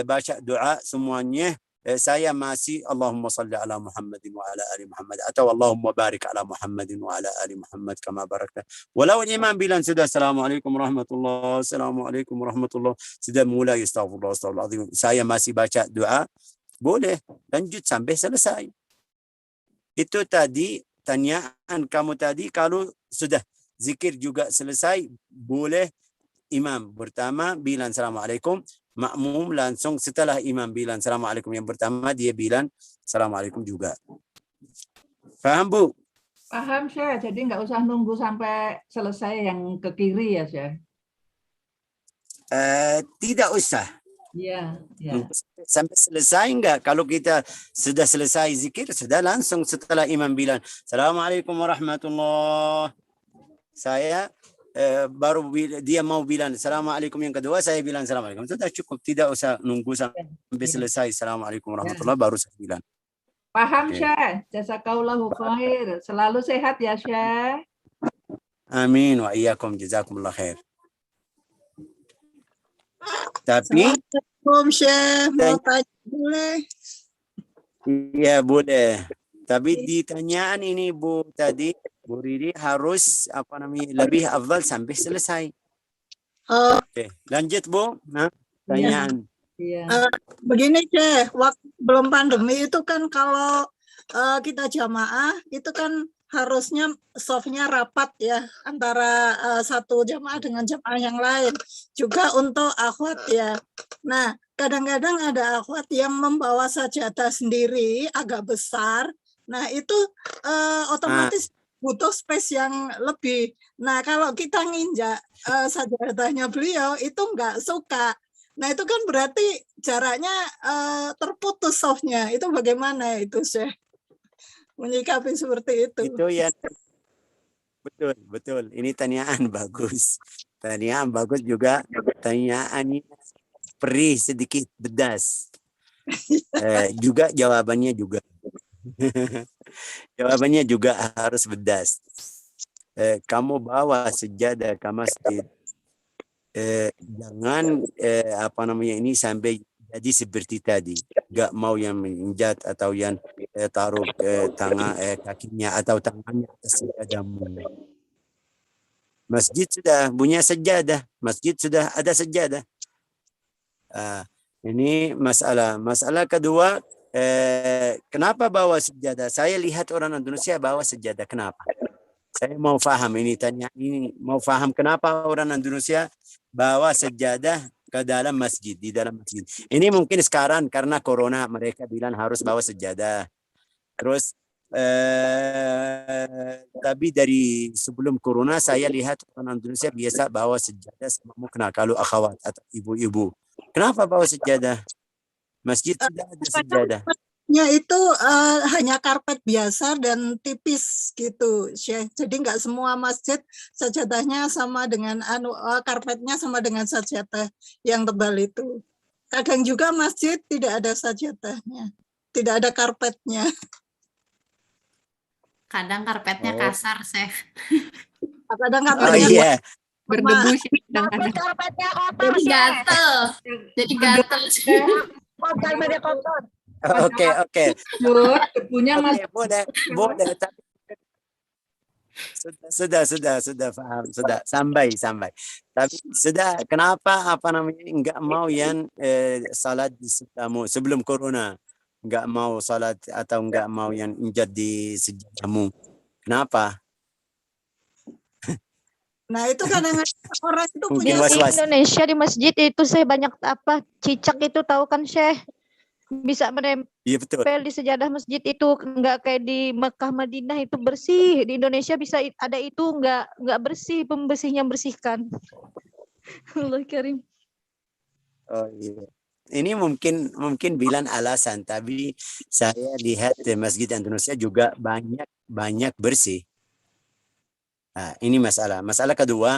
baca doa semuanya. Saya masih Allahumma salli ala Muhammadin wa ala ali Muhammad, atau Allahumma barik ala Muhammadin wa ala ali Muhammad kama barakta. Walau imam bilang sudah assalamualaikum warahmatullahi, assalamualaikum warahmatullahi, sudah mulai astagfirullah, astagfirullahaladzim, saya masih baca doa, boleh lanjut sampai selesai. Itu tadi tanyaan kamu tadi. Kalau sudah zikir juga selesai, boleh imam pertama bilang assalamualaikum, makmum langsung setelah imam bilang assalamualaikum yang pertama, dia bilang assalamualaikum juga. Paham Bu? Paham, Syekh. Jadi nggak usah nunggu sampai selesai yang ke kiri ya, Syekh? Tidak usah. Iya. Sampai selesai enggak. Kalau kita sudah selesai zikir, sudah langsung setelah imam bilang assalamualaikum warahmatullahi, saya baru dia mau bilang assalamualaikum yang kedua, saya bilang assalamualaikum. Sudah cukup, tidak usah nunggu sampai selesai assalamualaikum warahmatullahi baru saya bilang. Paham, Syekh. Jazakallahu khair. Selalu sehat ya, Syekh. Amin wa iyyakum, jazakumullah khair. Tapi Assalamualaikum Syekh, mau tanya boleh? iya boleh. Tapi ditanyaan ini Bu tadi, Bu Riri harus lebih afdal sampai selesai. Oh, Oke, lanjut Bu. Nah, tanyaan. Iya. begini Syekh, waktu belum pandemi itu kan kalau kita jamaah itu kan harusnya softnya rapat ya antara satu jamaah dengan jamaah yang lain. Juga untuk akhwat ya. Nah, kadang-kadang ada akhwat yang membawa sajadah sendiri agak besar. Nah, itu otomatis butuh space yang lebih. Nah, kalau kita nginjak sajadahnya beliau itu nggak suka. Nah, itu kan berarti jaraknya terputus softnya. Itu bagaimana itu, Syekh? Menyikapi seperti itu. Itu ya betul. Ini tanyaan bagus. Tanyaan bagus juga. Tanyaan perih sedikit pedas. Juga jawabannya juga. Jawabannya juga harus pedas. Kamu bawa sejadah ke masjid. Jangan ini sampai jadi seperti tadi, nggak mau yang menginjat atau yang taruh tangan kakinya atau tangannya atas sajadahmu. Masjid sudah punya sejadah, masjid sudah ada sejadah. Ini masalah kedua, kenapa bawa sejadah? Saya lihat orang Indonesia bawa sejadah, kenapa? Saya mau paham mau paham kenapa orang Indonesia bawa sejadah ke dalam masjid, di dalam masjid. Ini mungkin sekarang karena corona mereka bilang harus bawa sejadah. Terus tapi dari sebelum corona saya lihat orang Indonesia biasa bawa sejadah sama mukna kalau akhwat atau ibu-ibu. Kenapa bawa sejadah? Masjid sudah ada sejadah. Ya itu hanya karpet biasa dan tipis gitu, Syekh. Jadi nggak semua masjid sajadahnya sama dengan karpetnya sama dengan sajadah yang tebal itu. Kadang juga masjid tidak ada sajadahnya, tidak ada karpetnya. Kadang karpetnya kasar, Syekh. Kadang Oh karpetnya iya. Berdebu sih kadang-kadang. Karpetnya kotor, Jadi gatel. Jadi gatel. karpetnya kotor. Oke. Debunya Oke, boleh. Tapi sudah paham, sudah sampai. Tapi sudah kenapa enggak mau yang salat di sebelahmu sebelum corona, enggak mau salat atau enggak mau yang injat di sejadahmu? Kenapa? Nah itu kadang-kadang orang itu Mungkin punya was-was. Di Indonesia di masjid itu saya banyak cicak itu tahu kan Syekh, bisa menempel Iya betul. di sejadah masjid itu, nggak kayak di Mekah Madinah itu bersih. Di Indonesia bisa ada itu nggak bersih, pembersihnya bersihkan. Allah Karim. Oh iya. Ini mungkin bilang alasan, tapi saya lihat masjid Indonesia juga banyak bersih. Nah, ini masalah. Masalah kedua,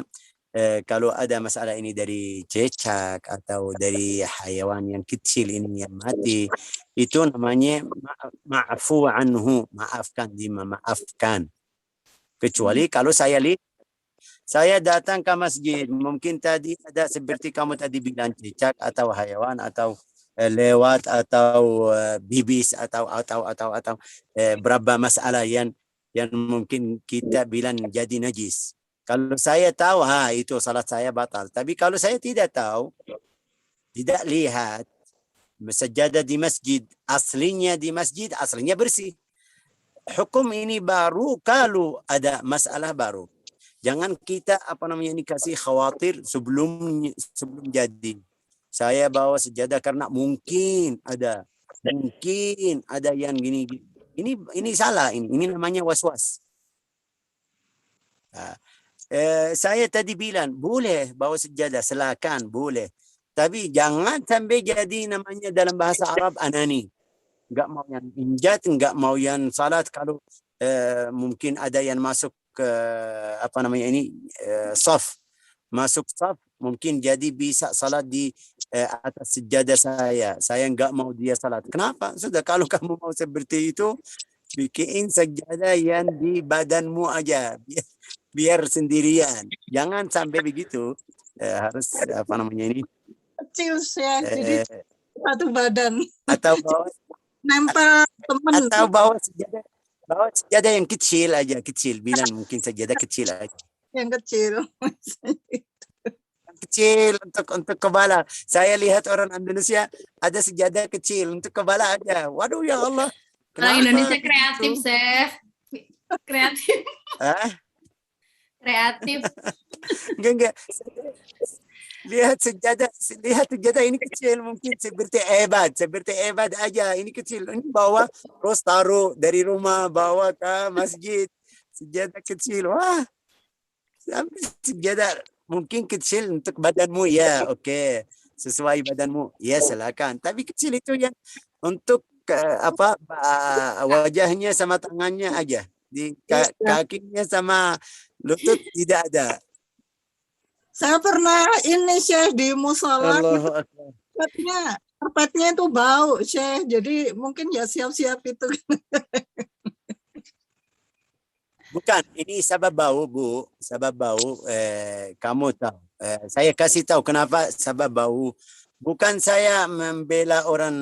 kalau ada masalah ini dari cecak atau dari hayawan yang kecil ini yang mati, itu namanya ma'fu anhu, maafkan. Kecuali kalau saya datang ke masjid, mungkin tadi ada seperti kamu tadi bilang cicak atau hayawan atau lewat atau bibis atau berapa masalah yang mungkin kita bilang jadi najis. Kalau saya tahu, itu salat saya batal. Tapi kalau saya tidak tahu, tidak lihat sajadah di masjid, aslinya bersih. Hukum ini baru kalau ada masalah baru. Jangan kita ini kasih khawatir sebelum jadi. Saya bawa sejadah karena mungkin ada yang gini. Ini salah, ini namanya was-was. Saya tadi bilang boleh bawa sejadah, silakan boleh. Tapi jangan sampai jadi namanya dalam bahasa Arab anani. Enggak mau yang injat, enggak mau yang salat. Kalau mungkin ada yang masuk ke saf, masuk saf, mungkin jadi bisa salat di atas sejadah saya enggak mau dia salat. Kenapa? Sudah, kalau kamu mau seperti itu, bikin sejadah yang di badanmu aja, biar sendirian. Jangan sampai begitu. Harus kecil Syekh, jadi Eh, satu badan atau bawa nempel temen. atau bawa sejadah yang kecil aja, kecil. Bilang mungkin sejadah kecil aja. Yang kecil. Kecil untuk kepala. Saya lihat orang Indonesia ada sejadah kecil untuk kepala aja. Waduh ya Allah. Orang Indonesia begitu? kreatif, Chef. Kreatif, Hah? kreatif. Enggak. Lihat sejadah ini kecil mungkin seperti ebad aja. Ini kecil. Ini bawa terus taruh dari rumah bawa ke masjid. Sejadah kecil. Wah. Sampai sejadah mungkin kecil untuk badanmu ya, oke. Sesuai badanmu. Ya, silakan. Tapi kecil itu yang untuk wajahnya sama tangannya aja. Di kakinya sama lutut tidak ada. Saya pernah ini Syekh di musola gitu, Allahu Akbar. karpetnya itu bau Syekh, jadi mungkin ya siap-siap itu. Bukan, ini sabab bau, Bu. Sabab bau, kamu tahu. Saya kasih tahu kenapa sabab bau. Bukan saya membela orang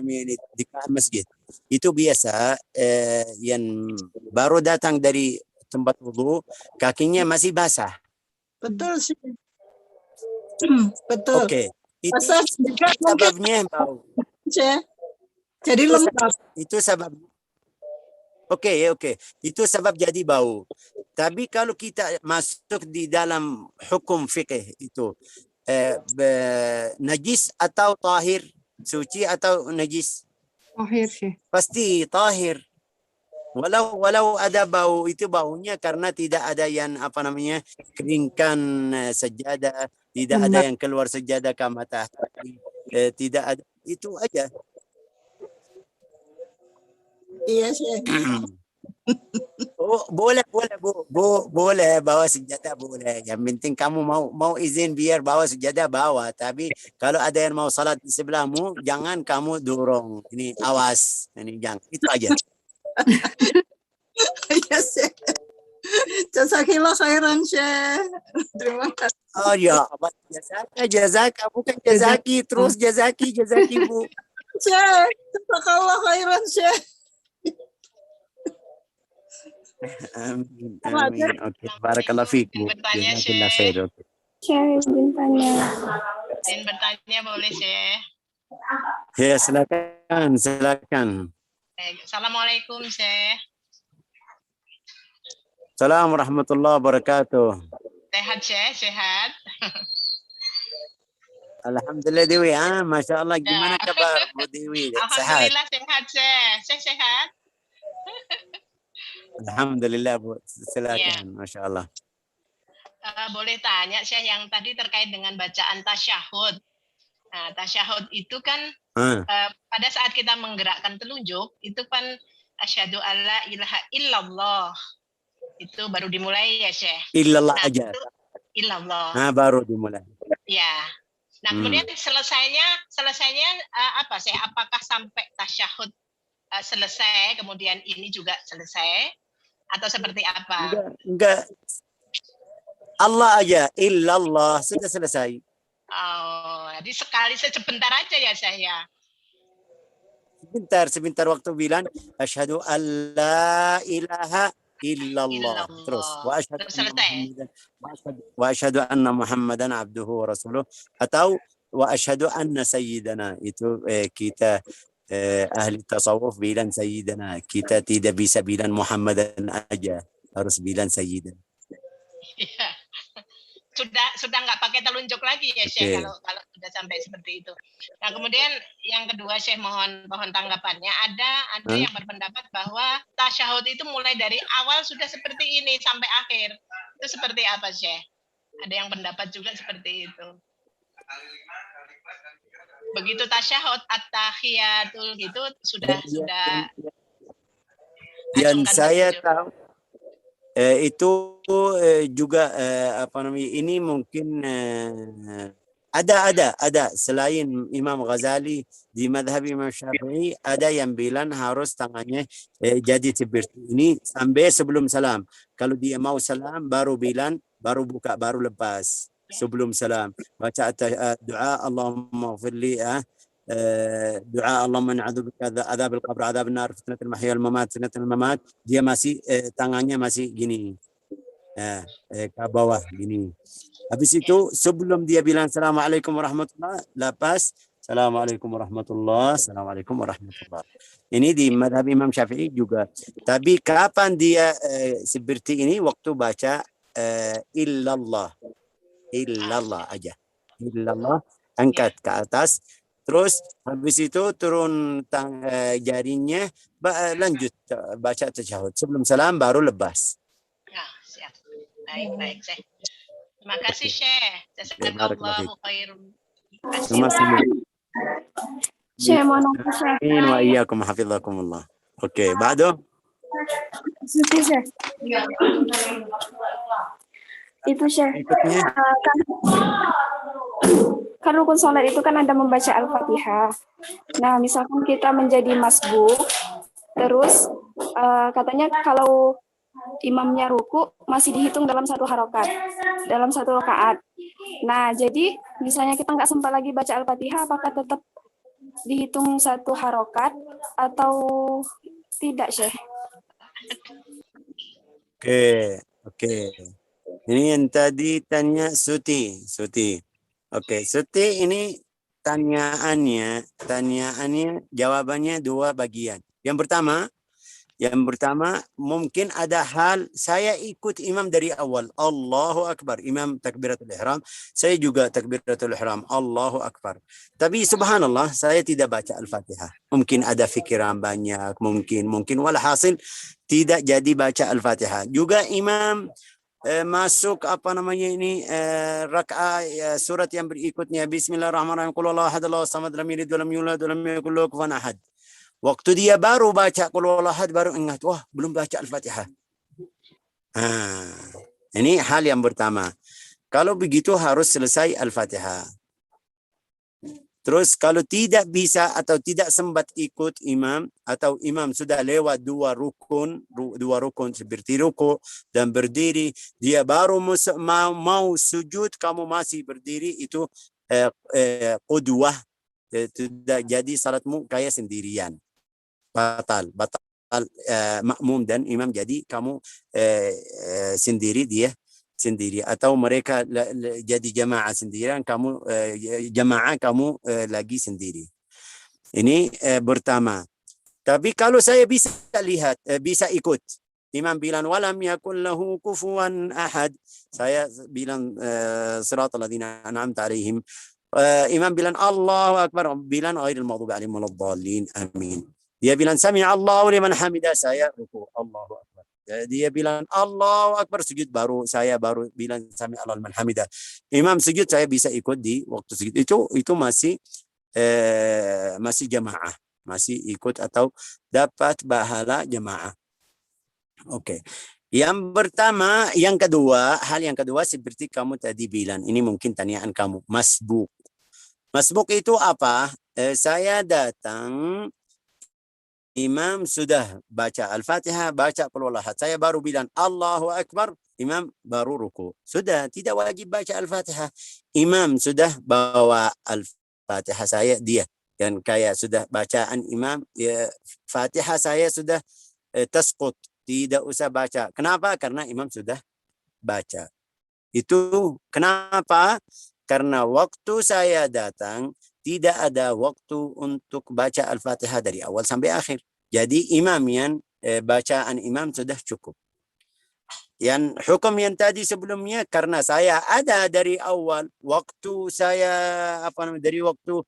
ini di masjid. Itu biasa yang baru datang dari tempat wudu, kakinya masih basah. Betul sih. Betul. Oke. Itu Basah juga mungkin sababnya bau. Syekh. Jadi lembab. Itu sabab. Oke. Itu sebab jadi bau. Tapi kalau kita masuk di dalam hukum fikih itu najis atau tahir, suci atau najis? Tahir, Syekh. Pasti tahir. Walau ada bau, itu baunya karena tidak ada yang keringkan sejadah, tidak ada yang keluar sejadah ke matahari, tidak ada, itu aja. Iya Syekh. Oh, boleh Bu, boleh bawa senjata boleh. Yang penting kamu mau izin biar bawa senjata bawa. Tapi kalau ada yang mau salat di sebelahmu, jangan kamu dorong. Ini awas, ini jangan. Itu aja. Iya Syekh. Jazakillah khairan Syekh. Terima kasih. Oh ya, jazaka bukan jazaki, terus jazaki Bu. Syekh, jazakallah khairan Syekh. Amin. Oke, barakallahu fiik Bu. Bertanya, Jazakallah Syekh. khair. Oke. Izin bertanya boleh Syekh? Ya, silakan. Assalamualaikum Syekh. Assalamualaikum warahmatullahi wabarakatuh. Sehat Syekh, sehat. Alhamdulillah Dewi, Masya Allah, gimana kabar Bu Dewi? Sehat? Alhamdulillah sehat Syekh. Syekh sehat. Alhamdulillah Bu, silakan, Masya Allah. Boleh tanya Syekh yang tadi terkait dengan bacaan tasyahud. Nah, tasyahud itu kan pada saat kita menggerakkan telunjuk itu kan asyhadu alla ilaha illallah. Itu baru dimulai ya Syekh. Illallah aja. Illallah. Nah, baru dimulai. Ya. Nah, kemudian selesainya apa Syekh? Apakah sampai tasyahud selesai kemudian ini juga selesai atau seperti apa? Enggak. Allah aja, illallah, sudah selesai. Oh, jadi sekali sebentar aja ya saya. Sebentar waktu bilang asyhadu alla ilaha illallah. Terus wa asyhadu anna Muhammadan abduhu wa rasuluh, atau wa asyhadu anna sayyidana. Itu kita ahli tasawuf bilang sayyidana. Kita tidak bisa bilang Muhammadan aja, harus bilang sayyidana. Ya. Sudah nggak pakai telunjuk lagi ya Syekh, kalau sudah sampai seperti itu. Nah, kemudian yang kedua Syekh, mohon tanggapannya. Ada yang berpendapat bahwa tasyahud itu mulai dari awal sudah seperti ini sampai akhir. Itu seperti apa Syekh? Ada yang pendapat juga seperti itu. Begitu tasyahud at-tahiyatul gitu sudah yang saya tahu itu juga ini mungkin ada selain Imam Ghazali di madhab Imam Syafi'i, ada yang bilang harus tangannya jadi seperti ini sampai sebelum salam. Kalau dia mau salam baru bilang, baru buka, baru lepas. sebelum salam. Baca doa Allahumma ighfirli, doa Allahumma na'udzubika adzabil qabr, adzabin nar, fitnatul mahya wal mamat, fitnatul mamat. Dia masih tangannya masih gini. Ke bawah gini. Habis itu sebelum dia bilang assalamualaikum warahmatullah, lepas assalamualaikum warahmatullah, assalamualaikum warahmatullah. Ini di madhab Imam Syafi'i juga. Tapi kapan dia seperti ini? Waktu baca illallah aja. Illallah, angkat ke atas. Terus habis itu turun jarinya, lanjut baca tasyahud. Sebelum salam baru lepas. Nah, siap. Baik, Syekh. Terima kasih, Syekh. Jazakallahu khairan. Sama-sama. Syekh, mau nanya, Syekh. Amin wa iyyakum hafizakumullah. Oke, ba'du. Suti, Syekh. Itu, Syekh. Ikutnya. Kan rukun sholat itu kan ada membaca Al-Fatihah. Nah, misalkan kita menjadi masbuk, terus katanya kalau imamnya ruku masih dihitung dalam satu harokat, dalam satu rakaat. Nah, jadi misalnya kita nggak sempat lagi baca Al-Fatihah, apakah tetap dihitung satu harokat atau tidak, Syekh? Oke. Ini yang tadi tanya Suti. Oke, Suti ini tanyaannya jawabannya dua bagian. Yang pertama mungkin ada hal saya ikut imam dari awal, Allahu Akbar, imam takbiratul ihram, saya juga takbiratul ihram, Allahu Akbar. Tapi subhanallah saya tidak baca Al-Fatihah. Mungkin ada fikiran banyak, mungkin walhasil tidak jadi baca Al-Fatihah. Juga imam masuk rakaat surat yang berikutnya, Bismillahirrahmanirrahim, qul huwallahu ahad Allahu samad lam yalid wa lam yulad wa lam yakul lahu kufuwan ahad. Waktu dia baru baca qul huwallahu ahad baru ingat, wah belum baca Al-Fatihah. Ini hal yang pertama. Kalau begitu harus selesai Al-Fatihah. Terus kalau tidak bisa atau tidak sempat ikut imam, atau imam sudah lewat dua rukun seperti ruku dan berdiri, dia baru mau sujud, kamu masih berdiri, itu qudwah, tidak jadi salatmu kayak sendirian, batal makmum dan imam, jadi kamu sendiri, dia sendiri, atau mereka jadi jamaah sendirian, kamu lagi sendiri. Ini pertama. Tapi kalau saya bisa lihat, bisa ikut imam bilang walam yakul lahu kufuwan ahad, saya bilang siratal ladzina an'amta alaihim, imam bilang Allahu Akbar, bilang ghairil maghdubi alaihim waladdallin, amin. Dia bilang sami'allahu liman hamidah, saya ruku, Allahu Akbar. Dia bilang Allahu Akbar, sujud, saya baru bilang sami'allahu liman hamidah. Imam sujud, saya bisa ikut di waktu sujud. Itu masih jamaah, masih ikut atau dapat pahala jamaah. Oke. Hal yang kedua seperti kamu tadi bilang, ini mungkin tanyaan kamu, masbuk. Masbuk itu apa? Saya datang, imam sudah baca Al-Fatihah, baca qul huwallahu ahad, saya baru bilang Allahu Akbar, imam baru ruku. Sudah, tidak wajib baca Al-Fatihah. Imam sudah bawa Al-Fatihah, saya dia. Dan kayak sudah bacaan imam, Fatihah saya sudah tasqut, tidak usah baca. Kenapa? Karena imam sudah baca. Itu kenapa? Karena waktu saya datang, tidak ada waktu untuk baca Al-Fatihah dari awal sampai akhir. Jadi bacaan imam sudah cukup. Yang hukum yang tadi sebelumnya, karena saya ada dari awal, waktu saya dari waktu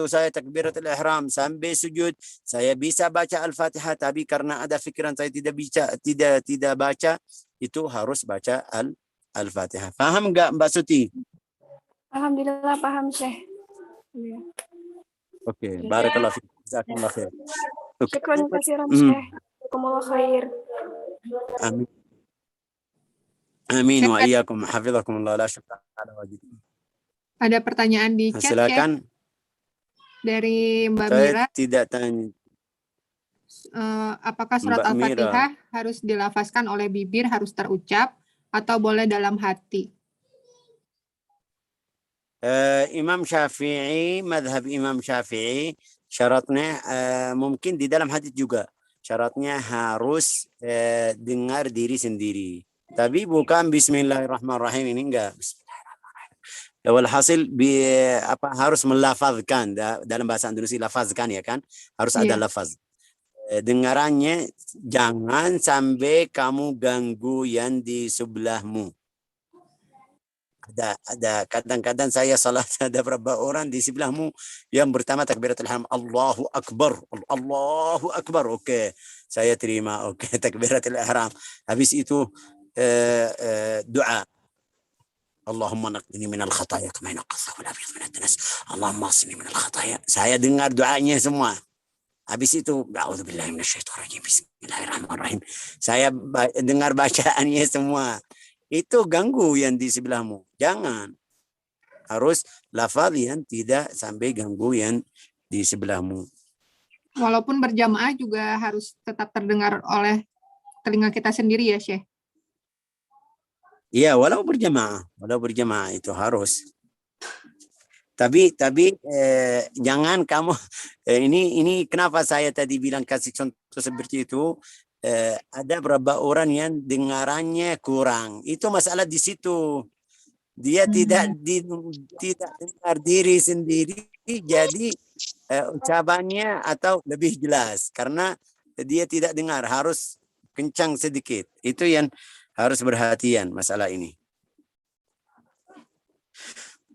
saya takbiratul ihram sampai sujud, saya bisa baca Al-Fatihah, tapi karena ada fikiran saya tidak baca, itu harus baca Al-Fatihah. Paham enggak Mbak Suti? Alhamdulillah paham, Syekh. Oke, barakallahu fiik. Jazakumullah khair. Syukran katsiran, Syekh. Jazakumullah khair. Amin. Amin wa iyyakum. Hafizakumullah, la syukra ala wajibikum. Ada pertanyaan di chat, silakan. Dari Mbak Saya Mira. tidak tanya. Apakah surat Al-Fatihah harus dilafazkan oleh bibir, harus terucap, atau boleh dalam hati? Imam Syafi'i, madhab Imam Syafi'i, syaratnya mungkin di dalam hati juga. Syaratnya harus dengar diri sendiri. Tapi bukan Bismillahirrahmanirrahim, ini enggak. Walhasil harus melafazkan dalam bahasa Indonesia, lafazkan ya kan, harus ada lafaz. Dengarannya jangan sampai kamu ganggu yang di sebelahmu. Ada kadang-kadang saya salat, ada beberapa orang di sebelahmu yang pertama takbiratul ihram, Allahu Akbar, Allahu Akbar, oke, saya terima, oke, takbiratul ihram. Habis itu doa, Allahumma naqqini minal khataya kama yanqqa wal abyad minad danas, Allahumma asni minal khataya. Saya dengar doanya semua. Habis itu, a'udzubillahi minasyaitonirrajim, bismillahirrahmanirrahim. Saya dengar bacaannya semua. Itu ganggu yang di sebelahmu. Jangan. Harus lafaz yang tidak sampai ganggu yang di sebelahmu. Walaupun berjamaah juga harus tetap terdengar oleh telinga kita sendiri ya, Syekh? Iya, walau berjamaah itu harus. Tapi jangan kamu ini kenapa saya tadi bilang kasih contoh seperti itu. Ada beberapa orang yang dengarannya kurang. Itu masalah di situ. Dia tidak dengar diri sendiri, jadi ucapannya atau lebih jelas karena dia tidak dengar, harus kencang sedikit. Itu yang harus perhatian masalah ini.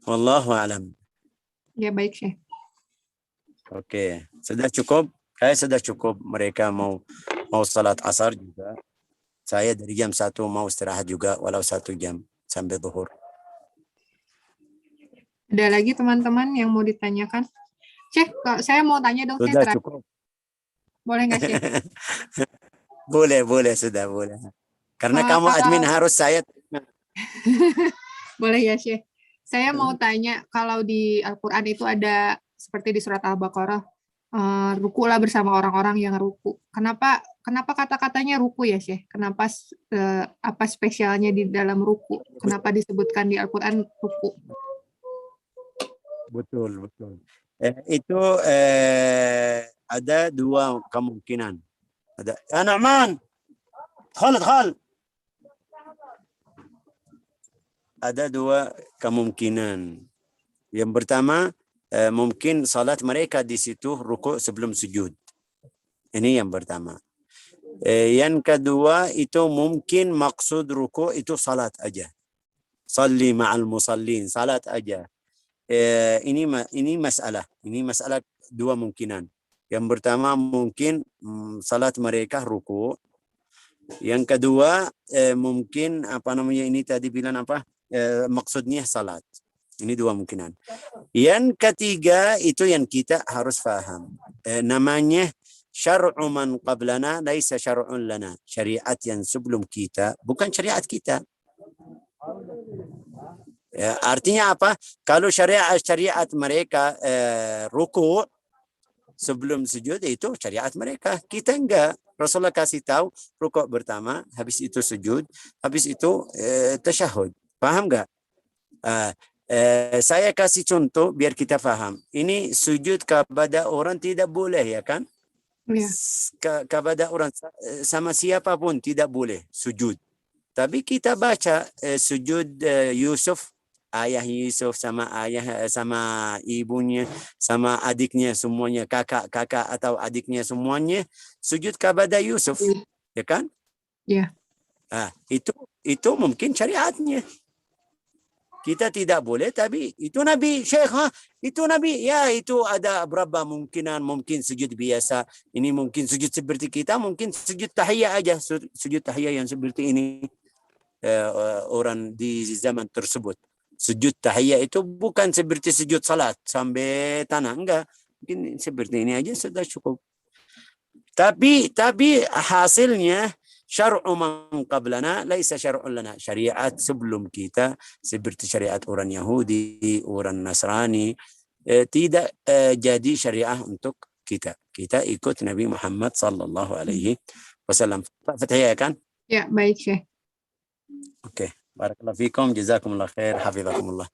Wallahu a'lam. Ya baik, Syekh. Oke, sudah cukup. Sudah cukup. Mereka mau salat asar juga. Saya dari jam 1 mau istirahat juga, walau 1 jam sampai zuhur. Ada lagi teman-teman yang mau ditanyakan? Syekh, saya mau tanya dong. Sudah Syekh, cukup. Boleh nggak, Syekh? boleh, sudah boleh. Karena kamu admin harus saya. Boleh ya, Syekh. Saya mau tanya, kalau di Al-Quran itu ada seperti di surat Al-Baqarah, rukulah bersama orang-orang yang ruku. Kenapa kata-katanya ruku ya, Syekh? Kenapa apa spesialnya di dalam ruku? Kenapa disebutkan di Al-Quran ruku? Betul. Itu ada 2 kemungkinan. Ada Nu'man. Khal. Ada 2 kemungkinan. Yang pertama, mungkin salat mereka di situ ruku' sebelum sujud. Ini yang pertama. Yang kedua, itu mungkin maksud ruku' itu salat aja. Salli ma'al musallin, salat aja. Ini masalah 2 mungkinan. Yang pertama mungkin salat mereka ruku'. Yang kedua mungkin ini tadi bilang maksudnya salat. Ini 2 mungkinan. Yang ketiga itu yang kita harus faham. Namanya syar'u man qablana laisa syar'un lana. Syariat yang sebelum kita bukan syariat kita. Ya, artinya apa? Kalau syariat mereka ruku' sebelum sujud itu syariat mereka. Kita enggak. Rasulullah kasih tahu ruku' pertama, habis itu sujud, habis itu tasyahud. Paham enggak? Saya kasih contoh biar kita faham. Ini sujud kepada orang tidak boleh ya kan? Ya. Kepada orang sama siapapun tidak boleh sujud. Tapi kita baca sujud Yusuf, ayah Yusuf sama ibunya, sama adiknya semuanya, kakak atau adiknya semuanya sujud kepada Yusuf, ya kan? Ya. Itu mungkin syariatnya. Kita tidak boleh, tapi itu Nabi, Syekh, itu Nabi. Ya, itu ada berapa mungkinan, mungkin sujud biasa. Ini mungkin sujud seperti kita, mungkin sujud tahiyya aja. Sujud tahiyya yang seperti ini. Orang di zaman tersebut. Sujud tahiyya itu bukan seperti sujud salat sampai tanah. Enggak. Mungkin seperti ini aja sudah cukup. Tapi hasilnya syar'u man qablana laisa syar'un lana. Syariat sebelum kita seperti syariat orang Yahudi, orang Nasrani tidak jadi syariah untuk kita. Kita ikut Nabi Muhammad sallallahu alaihi wasallam. Fatihah kan? Ya, baik, Syekh. Oke. Barakallahu fikum, jazakumullah khair, hafizakumullah.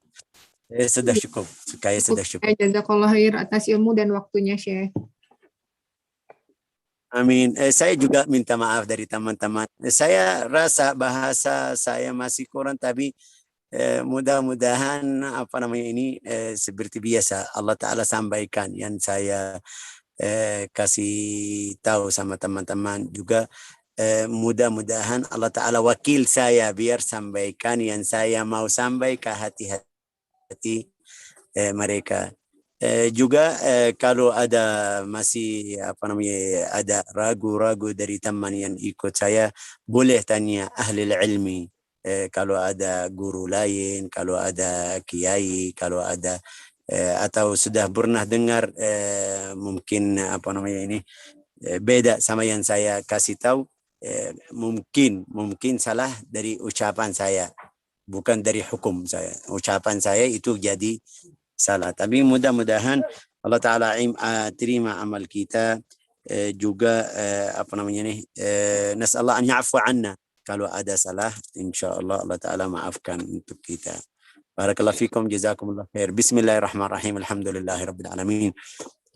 Sudah cukup. Kayaknya sudah cukup. Jazakallah khair atas ilmu dan waktunya, Syekh. Amin. Saya juga minta maaf dari teman-teman. Saya rasa bahasa saya masih kurang, tapi mudah-mudahan ini seperti biasa Allah Ta'ala sampaikan yang saya kasih tahu sama teman-teman juga. Mudah-mudahan Allah Ta'ala wakil saya biar sampaikan yang saya mau sampaikan ke hati-hati mereka. Juga kalau ada masih ada ragu-ragu dari teman yang ikut saya, boleh tanya ahli ilmi. Kalau ada guru lain, kalau ada kiai, kalau ada atau sudah pernah dengar mungkin beda sama yang saya kasih tahu, mungkin salah dari ucapan saya, bukan dari hukum saya. Ucapan saya itu jadi salah. Tapi mudah-mudahan Allah Ta'ala terima amal kita. Juga nas'allah an ya'fu anna. Kalau ada salah, insyaAllah Allah Ta'ala maafkan untuk kita. Barakallahu fikum, jazakumullah khair. Bismillahirrahmanirrahim. Alhamdulillahi Rabbil Alamin.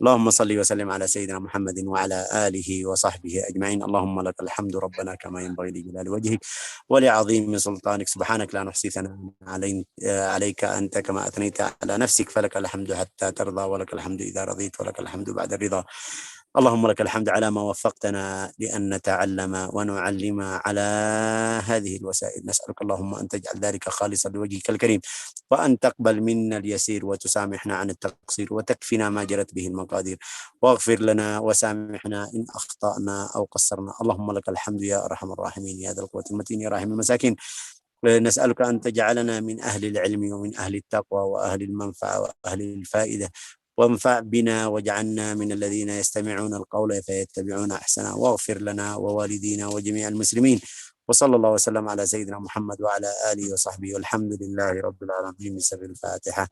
اللهم صل وسلم على سيدنا محمد وعلى آله وصحبه أجمعين. اللهم لك الحمد ربنا كما ينبغي لجلال وجهك ولعظيم سلطانك. سبحانك لا نحصي ثناء عليك أنت كما أثنيت على نفسك، فلك الحمد حتى ترضى ولك الحمد إذا رضيت ولك الحمد بعد الرضا. اللهم لك الحمد على ما وفقتنا لأن نتعلم ونعلم على هذه الوسائل. نسألك اللهم أن تجعل ذلك خالصا لوجهك الكريم، وأن تقبل منا اليسير وتسامحنا عن التقصير وتكفينا ما جرت به المقادير، واغفر لنا وسامحنا إن أخطأنا أو قصرنا. اللهم لك الحمد يا أرحم الراحمين يا ذا القوة المتين يا راحم المساكين. نسألك أن تجعلنا من أهل العلم ومن أهل التقوى وأهل المنفعة وأهل الفائدة، وانفع بنا واجعلنا من الذين يستمعون القول فيتبعون أحسنه، واغفر لنا ووالدينا وجميع المسلمين. وصلى الله وسلم على سيدنا محمد وعلى آله وصحبه، والحمد لله رب العالمين. بسر الفاتحة.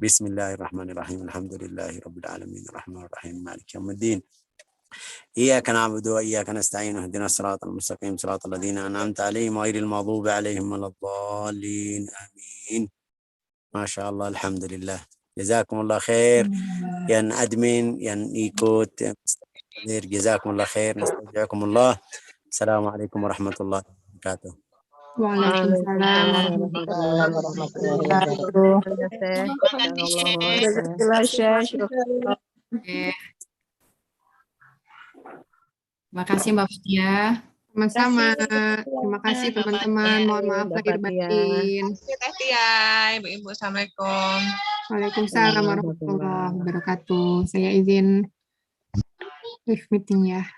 بسم الله الرحمن الرحيم. الحمد لله رب العالمين الرحمن الرحيم مالك يوم الدين. إياك نعبد وإياك نستعين. اهدنا الصراط المستقيم صراط الذين أنعمت عليهم غير المغضوب عليهم ولا الضالين. آمين. ما شاء الله. الحمد لله. Jazakumullah khair yang admin yang ikut jazakumullah khair. Nastaudiukumullah. Assalamualaikum warahmatullahi wabarakatuh. Waalaikumsalam warahmatullahi wabarakatuh. Terima kasih Mbak Fatia. Sama-sama. Terima kasih teman-teman. Mohon maaf lahir batin. Terima kasih Ibu-ibu. Assalamualaikum. Waalaikumsalam warahmatullahi wabarakatuh. Saya izin live meeting ya.